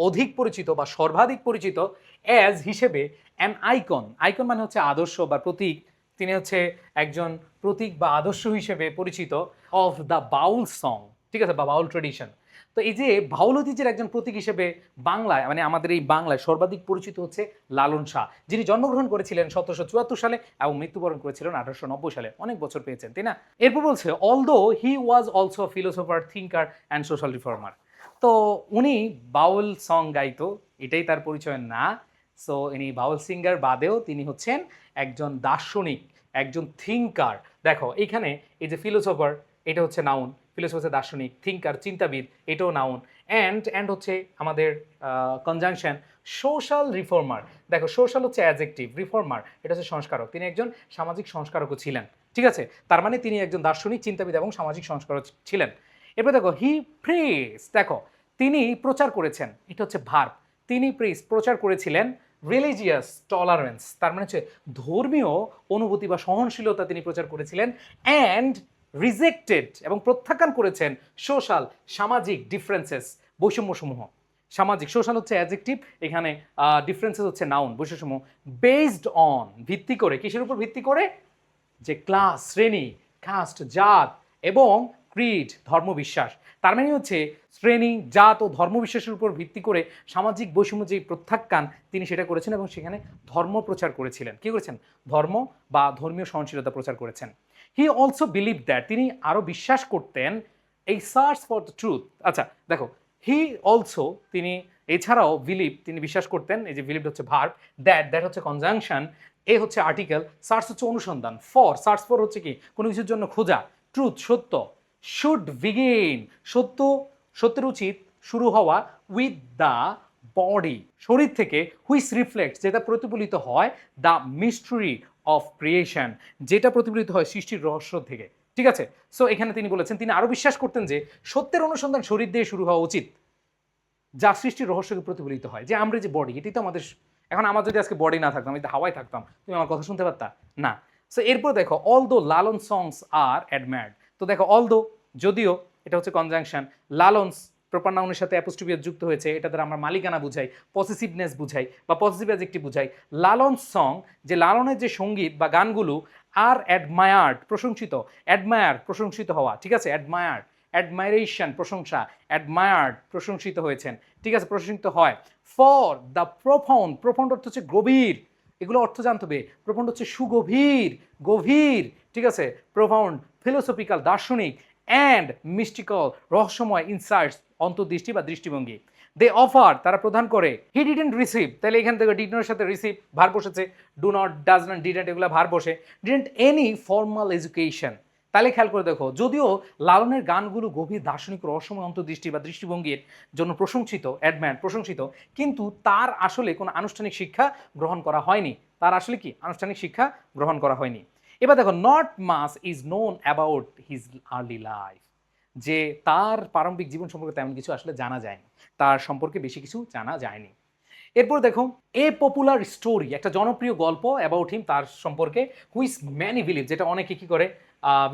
অধিক পরিচিত বা সর্বাধিক পরিচিত অ্যাজ হিসেবে অ্যান আইকন, আইকন মানে হচ্ছে আদর্শ বা প্রতীক, তিনি হচ্ছে একজন প্রতীক বা আদর্শ হিসেবে পরিচিত অফ দ্য বাউল সং, ঠিক আছে, বা বাউল ট্রেডিশন। তো এই যে বাউল ঐতিহ্যের একজন প্রতীক হিসেবে বাংলায় মানে আমাদের এই বাংলায় সর্বাধিক পরিচিত হচ্ছে লালন শাহ, যিনি জন্মগ্রহণ করেছিলেন 1774 সালে এবং মৃত্যুবরণ করেছিলেন 1890 সালে, অনেক বছর পেয়েছেন, তাই না। এরপর বলছে although he was also philosopher, thinker and social reformer. তো উনি বাউল সং গাইতো, এটাই তার পরিচয় না। সো ইনি বাউল সিঙ্গার বাদেও তিনি হচ্ছেন একজন দার্শনিক, একজন থিঙ্কার। দেখো এইখানে এই যে ফিলোসফার এটা হচ্ছে নাউন, ফিলোসফার হচ্ছে দার্শনিক, থিঙ্কার চিন্তাবিদ এটাও নাউন, অ্যান্ড হচ্ছে আমাদের কনজাংশন সোশ্যাল রিফর্মার। দেখো সোশ্যাল হচ্ছে অ্যাডজেক্টিভ, রিফর্মার এটা হচ্ছে সংস্কারক, তিনি একজন সামাজিক সংস্কারকও ছিলেন, ঠিক আছে, তার মানে তিনি একজন দার্শনিক, চিন্তাবিদ এবং সামাজিক সংস্কারক ছিলেন। এরপর দেখো হি প্রেস, দেখো তিনি প্রচার করেছেন, এটা হচ্ছে ভার্ব, তিনি প্রচার করেছিলেন রিলিজিয়াস টলারেন্স, তার মানে হচ্ছে ধর্মীয় অনুভূতি বা সহনশীলতা তিনি প্রচার করেছিলেন, অ্যান্ড রিজেক্টেড এবং প্রত্যাখ্যান করেছেন সোশ্যাল সামাজিক ডিফারেন্সেস বৈষম্যসমূহ। সামাজিক সোশ্যাল হচ্ছে অ্যাডজেক্টিভ, এখানে ডিফারেন্সেস হচ্ছে নাউন, বৈষম্যসমূহ বেসড অন ভিত্তি করে, কিসের উপর ভিত্তি করে, যে ক্লাস শ্রেণী, কাস্ট জাত এবং ক্রিড ধর্মবিশ্বাস, তার মানে হচ্ছে শ্রেণী জাত ও ধর্মবিশ্বাসের উপর ভিত্তি করে সামাজিক বৈষম্য যে প্রত্যাখ্যান তিনি সেটা করেছেন এবং সেখানে ধর্ম প্রচার করেছিলেন, কি করেছেন, ধর্ম বা ধর্মীয় সহনশীলতা প্রচার করেছেন। হি অলসো বিলিভ দ্যাট, তিনি আরও বিশ্বাস করতেন এই সার্চ ফর দ্য ট্রুথ। আচ্ছা দেখো হি অলসো তিনি এছাড়াও বিলিভ তিনি বিশ্বাস করতেন, এই যে বিলিভ হচ্ছে ভার্ব, দ্যাট হচ্ছে কনজাংশন, এ হচ্ছে আর্টিকেল, সার্চ হচ্ছে অনুসন্ধান, ফর সার্চ ফর হচ্ছে কি কোনো কিছুর জন্য খোঁজা, ট্রুথ সত্য, শুড বিগিন সত্যের উচিত শুরু হওয়া, উইথ দ্য বডি, শরীর থেকে, হুইচ রিফ্লেক্টস, যেটা প্রতিফলিত হয় দ্য মিস্ট্রি অফ ক্রিয়েশন, যেটা প্রতিফলিত হয় সৃষ্টির রহস্য থেকে। ঠিক আছে, সো এখানে তিনি বলেছেন তিনি আরো বিশ্বাস করতেন যে সত্যের অনুসন্ধান শরীর দিয়ে শুরু হওয়া উচিত, যা সৃষ্টির রহস্যকে প্রতিফলিত হয়। যে আমরা যে বডি, এটি তো আমাদের, এখন আমার যদি আজকে বডি না থাকতাম, আমি যদি হাওয়ায় থাকতাম, তুমি আমার কথা শুনতে পারতা না। সো এরপর দেখো অল দো লালন সংস আর অ্যাডমায়ার্ড। তো দেখো অল দো, যদিও, এটা হচ্ছে কনজাংশন, লালনস প্রপার নাউনের সাথে অ্যাপোস্ট্রফি যুক্ত হয়েছে, এটা দ্বারা আমরা মালিকানা বুঝাই, পসেসিভনেস বুঝাই বা পজিটিভ অ্যাডজেক্টিভ বুঝাই। লালন সং, যে লালনের যে সঙ্গীত বা গানগুলো, আর অ্যাডমায়ার্ড প্রশংসিত, অ্যাডমায়ার প্রশংসিত হওয়া, ঠিক আছে, অ্যাডমায়ার্ড, অ্যাডমাইরেশন প্রশংসা, অ্যাডমায়ার্ড প্রশংসিত হয়েছেন, ঠিক আছে, প্রশংসিত হয়। ফর দ্য প্রোফাউন্ড, প্রোফাউন্ড অর্থ হচ্ছে গভীর, এগুলো অর্থ জানতে হবে, প্রোফাউন্ড হচ্ছে সুগভীর, গভীর, ঠিক আছে, প্রোফাউন্ড, ফিলোসফিক্যাল দার্শনিক, অ্যান্ড মিস্টিক্যাল রহস্যময় ইনসাইটস অন্তর্দৃষ্টি বা দৃষ্টিভঙ্গি। দে অফার, তারা প্রদান করে। হি ডিডেন্ট রিসিভ, তাহলে এখান থেকে ডিডেন্টের সাথে রিসিভ ভার বসেছে, do not, does not, didn't এগুলো ভার বসে, ডিডেন্ট এনি ফর্মাল এডুকেশন। তাহলে খেয়াল করে দেখো, যদিও লালনের গানগুলো গভীর দার্শনিক রহস্যময় অন্তর্দৃষ্টি বা দৃষ্টিভঙ্গির জন্য প্রশংসিত, অ্যাডম্যান প্রশংসিত, কিন্তু তার আসলে কোনো আনুষ্ঠানিক শিক্ষা গ্রহণ করা হয়নি, তার আসলে কি আনুষ্ঠানিক শিক্ষা গ্রহণ করা হয়নি। এবার দেখো not much is known about his early life, যে তার প্রারম্ভিক জীবন সম্পর্কে তেমন কিছু আসলে জানা যায়নি, তার সম্পর্কে বেশি কিছু জানা যায়নি। এরপর দেখো এ পপুলার স্টোরি, একটা জনপ্রিয় গল্প অ্যাবাউট হিম, তার সম্পর্কে, হুইচ ম্যানি বিলিভ, যেটা অনেকে কি করে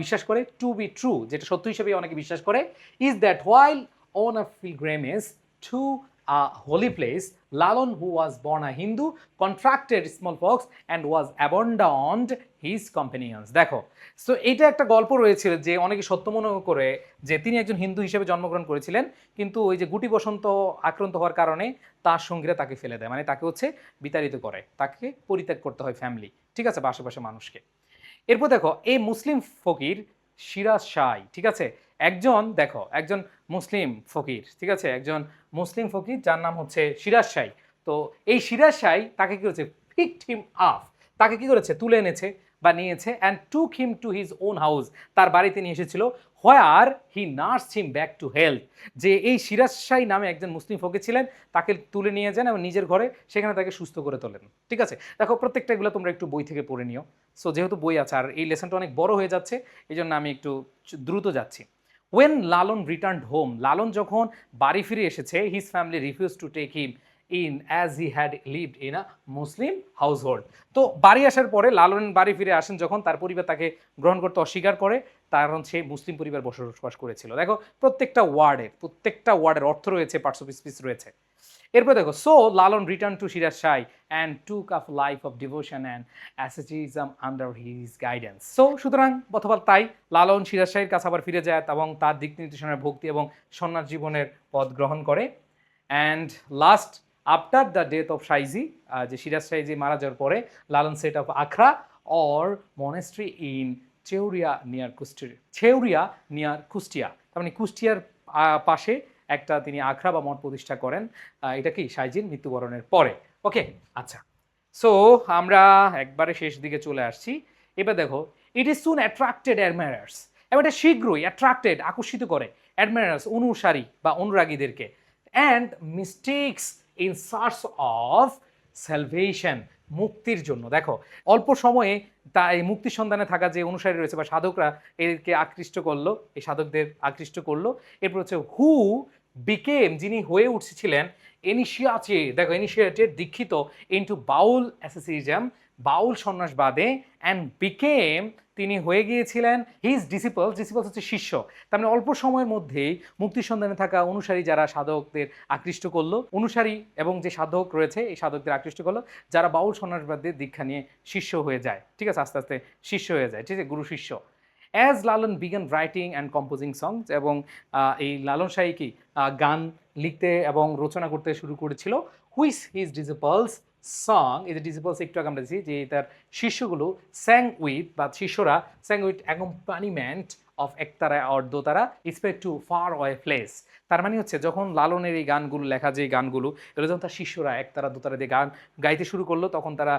বিশ্বাস করে, টু বি ট্রু, যেটা সত্য হিসেবে অনেকে বিশ্বাস করে, is that while on a pilgrimage to a holy place, Lalon, who was born a Hindu, contracted smallpox and was abandoned his companions. দেখো, সো এইটা একটা গল্প রয়েছে যে অনেকে সত্য মনে করে যে তিনি একজন হিন্দু হিসেবে জন্মগ্রহণ করেছিলেন, কিন্তু ওই যে গুটি বসন্ত আক্রান্ত হওয়ার কারণে তার সঙ্গীরা তাকে ফেলে দেয়, মানে তাকে হচ্ছে বিতাড়িত করে, তাকে পরিত্যাগ করতে হয় ফ্যামিলি, ঠিক আছে, বা আশেপাশে মানুষকে। এরপর দেখো এই মুসলিম ফকির সিরাজ শাহ, ঠিক আছে, একজন, দেখো একজন মুসলিম ফকির, ঠিক আছে, একজন মুসলিম ফকির যার নাম হচ্ছে সিরাজ শাহ। তো এই সিরাজ শাহ তাকে কি করেছে, পিকড হিম আপ, তাকে কি করেছে, তুলে এনেছে বা নিয়েছে, and took him to his own house, তার বাড়িতে নিয়ে এসেছিল, where he nursed him back to health, যে এই সিরাজ শাহ নামে একজন মুসলিম ফকির ছিলেন, তাকে তুলে নিয়ে যান এবং নিজের ঘরে সেখানে তাকে সুস্থ করে তোলেন। ঠিক আছে, দেখো প্রত্যেকটা এগুলো তোমরা একটু বই থেকে পড়ে নিও। সো যেহেতু বই আছে আর এই লেসনটা অনেক বড় হয়ে যাচ্ছে, এই জন্য আমি একটু দ্রুত যাচ্ছি। When Lalon returned home, Lalon যখন বাড়ি ফিরে এসেছে, his family refuse to take him in as he had lived in a Muslim household. তো বাড়ি আসার পরে লালন বাড়ি ফিরে আসেন যখন, তার পরিবার তাকে গ্রহণ করতে অস্বীকার করে, কারণ সে মুসলিম পরিবার বসবাস করেছিল। দেখো প্রত্যেকটা ওয়ার্ডের অর্থ রয়েছে, পার্টস অফ স্পিচ রয়েছে। এরপর দেখো, so Lalon return to Siraj Shah and took up life of devotion and asceticism under his guidance. So সুতরাং অথবা তাই লালন সিরাজ শাহের কাছে আবার ফিরে যায় এবং তার দিক নির্দেশনার ভক্তি এবং সন্ন্যাস জীবনের পথ গ্রহণ করে। And last after the death of Shaiji, যে সিরাজ শাহজি মারা যাওয়ার পরে, Lalon set off akhara or monastery in Cheuria near Kushtia, তার মানে কুষ্টিয়ার পাশে একটা তিনি আখড়া বা মঠ প্রতিষ্ঠা করেন। এটা কি শাইজির মৃত্যুবরণের পরে। ওকে, আচ্ছা, সো আমরা একবারে শেষ দিকে চলে আসছি। এবার দেখো, it is soon attracted admirers, এবং এটা শীঘ্রই অ্যাট্রাক্টেড আকর্ষিত করে অ্যাডমায়ার্স অনুসারী বা অনুরাগীদেরকে, and mistakes in search of salvation, মুক্তির জন্য। দেখো অল্প সময়ে তা এই মুক্তির সন্ধানে থাকা যে অনুসারী রয়েছে বা সাধকরা এদেরকে আকৃষ্ট করলো, এই সাধকদের আকৃষ্ট করলো। এরপর হচ্ছে হু বিকেম, যিনি হয়ে উঠছিলেন ইনিশিয়েটেড দীক্ষিত ইনটু বাউল অ্যাসেসিজম, বাউল সন্ন্যাসবাদে, অ্যান্ড বিকেম, তিনি হয়ে গিয়েছিলেন হিজ ডিসিপলস হচ্ছে শিষ্য। তার মানে অল্প সময়ের মধ্যেই মুক্তির সন্ধানে থাকা অনুসারী যারা সাধকদের আকৃষ্ট করলো, অনুসারী এবং যে সাধক রয়েছে এই সাধকদের আকৃষ্ট করলো, যারা বাউল সন্ন্যাসবাদের দীক্ষা নিয়ে শিষ্য হয়ে যায়। ঠিক আছে, আস্তে আস্তে শিষ্য হয়ে যায়, ঠিক আছে, গুরু শিষ্য। As Lalon began writing and composing songs, এবং এই লালন শাহী কি গান লিখতে এবং রচনা করতে শুরু করেছিল। হুইচ হিজ ডিসিপলস সং, এই যে ডিসিপলস একটু আগে আমরা দিয়েছি যে তার শিষ্যগুলো, স্যাং উইথ বা শিষ্যরা sang with accompaniment of ektara or dotara spread to far way place. তার মানে হচ্ছে যখন লালনের এই গানগুলো লেখা, যে গানগুলো এগুলো যখন তার শিষ্যরা একতারা দোতারা দিয়ে গান গাইতে শুরু করলো, তখন তারা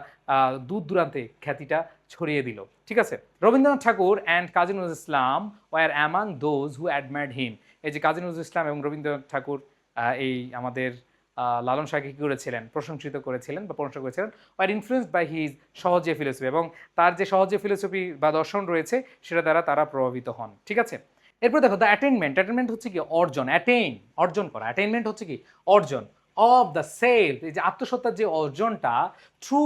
দূর দূরান্তে খ্যাতিটা ছড়িয়ে দিল। ঠিক আছে, Rabindranath Thakur and Kazi Nazrul Islam were among those who admired him. এই যে কাজী নজরুল ইসলাম এবং রবীন্দ্রনাথ ঠাকুর, এই আমাদের লালন শাহকে কী করেছিলেন, প্রশংসিত করেছিলেন বা প্রশংসা করেছিলেন, আর ইনফ্লুয়েন্সড বাই হিজ সহজে ফিলোসফি, এবং তার যে সহজে ফিলোসফি বা দর্শন রয়েছে সেটা দ্বারা তারা প্রভাবিত হন। ঠিক আছে, এরপর দেখো দ্য অ্যাটেনমেন্ট হচ্ছে কি অর্জন, অর্জন করা, অ্যাটেনমেন্ট হচ্ছে কি অর্জন অফ দ্য সেলফ, এই যে আত্মসত্তার যে অর্জনটা, through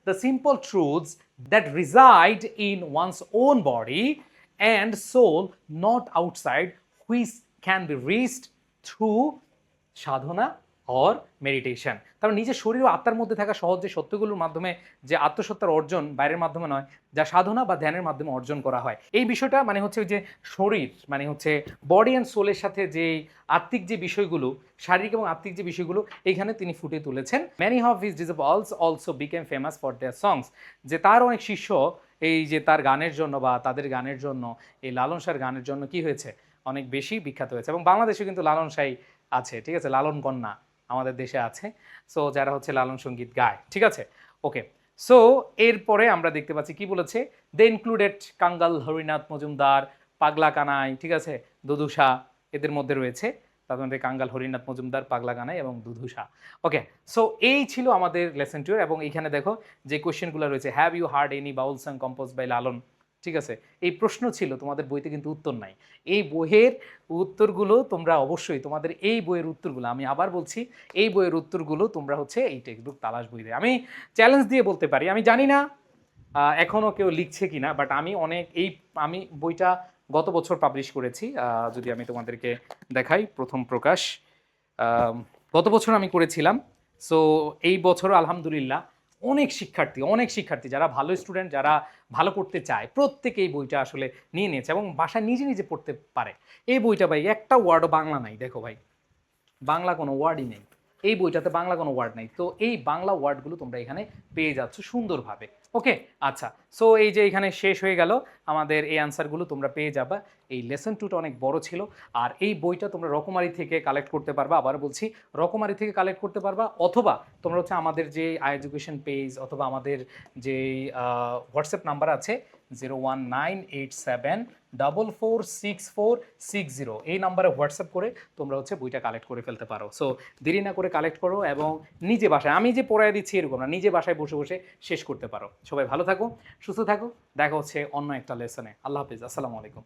the simple truths that reside in one's own body and soul, not outside, which can be reached through sadhana or meditation. তারপর নিজের শরীর ও আত্মার মধ্যে থাকা সহজ যে সত্যগুলোর মাধ্যমে যে আত্মসত্তার অর্জন বাইরের মাধ্যমে নয়, যা সাধনা বা ধ্যানের মাধ্যমে অর্জন করা হয়। এই বিষয়টা মানে হচ্ছে যে শরীর মানে হচ্ছে বডি অ্যান্ড সোলের সাথে যে আত্মিক যে বিষয়গুলো, শারীরিক এবং আত্মিক যে বিষয়গুলো এইখানে তিনি ফুটে তুলেছেন। Many of his disciples also became famous for their songs, যে তার অনেক শিষ্য এই যে তার গানের জন্য বা তাদের গানের জন্য, এই লালন শাহর গানের জন্য কি হয়েছে, অনেক বেশি বিখ্যাত হয়েছে। এবং বাংলাদেশে কিন্তু লালন শাহ আছে, ঠিক আছে, লালন কন্যা আমাদের দেশে আছে, সো যারা হচ্ছে লালন সঙ্গীত গায়। ঠিক আছে, ওকে। সো এরপরে আমরা দেখতে পাচ্ছি কি বলেছে, দে ইনক্লুডেড কাঙ্গাল হরিনাথ মজুমদার, পাগলা কানাই, ঠিক আছে, দুদুসা, এদের মধ্যে রয়েছে তাদের মধ্যে কাঙ্গাল হরিনাথ মজুমদার, পাগলা কানাই এবং দুদুসা। ওকে, সো এই ছিল আমাদের লেসন 2, এবং এইখানে দেখো যে কোয়েশ্চেনগুলো রয়েছে, have you heard any Baul song compose by Lalon, ঠিক আছে, এই প্রশ্ন ছিল, তোমাদের বইতে কিন্তু উত্তর নাই। এই বইয়ের উত্তরগুলো তোমরা অবশ্যই, তোমাদের এই বইয়ের উত্তরগুলো আমি আবার বলছি, এই বইয়ের উত্তরগুলো তোমরা হচ্ছে এই টেক্সট বুক তালাশ বই দিয়ে, আমি চ্যালেঞ্জ দিয়ে বলতে পারি, আমি জানি না এখনও কেউ লিখছে কি না, বাট আমি বইটা গত বছর পাবলিশ করেছি। যদি আমি তোমাদেরকে দেখাই, প্রথম প্রকাশ গত বছর আমি করেছিলাম। সো এই বছর আলহামদুলিল্লাহ অনেক শিক্ষার্থী যারা ভালো স্টুডেন্ট, যারা ভালো করতে চায়, প্রত্যেকে এই বইটা আসলে নিয়ে নিয়েছে এবং বাসায় নিজে নিজে পড়তে পারে। এই বইটা ভাই একটা ওয়ার্ডও বাংলা নাই, দেখো ভাই বাংলা কোনো ওয়ার্ডই নেই, এই বইটাতে বাংলা কোনো ওয়ার্ড নেই। তো এই বাংলা ওয়ার্ডগুলো তোমরা এখানে পেয়ে যাচ্ছ সুন্দরভাবে। ওকে, আচ্ছা, সো এই যে এখানে শেষ হয়ে গেল আমাদের এই অ্যান্সারগুলো তোমরা পেয়ে যাবা। এই লেসন 2টা অনেক বড় ছিল, আর এই বইটা তোমরা রকমারি থেকে কালেক্ট করতে পারবা, আবার বলছি রকমারি থেকে কালেক্ট করতে পারবা, অথবা তোমরা হচ্ছে আমাদের যে এডুকেশন পেজ অথবা আমাদের যে হোয়াটসঅ্যাপ নাম্বার আছে 01987446460, এই নাম্বারে হোয়াটসঅ্যাপ করে তোমরা হচ্ছে বইটা কালেক্ট করে ফেলতে পারো। সো দেরি না করে কালেক্ট করো এবং নিজে বাসায়, আমি যে পড়ায় দিচ্ছি এরকম না, নিজে বাসায় বসে বসে শেষ করতে পারো। সবাই ভালো থাকো, সুস্থ থাকো, দেখা হচ্ছে অন্য একটা লেসনে। আল্লাহ হাফিজ, আসসালামু আলাইকুম।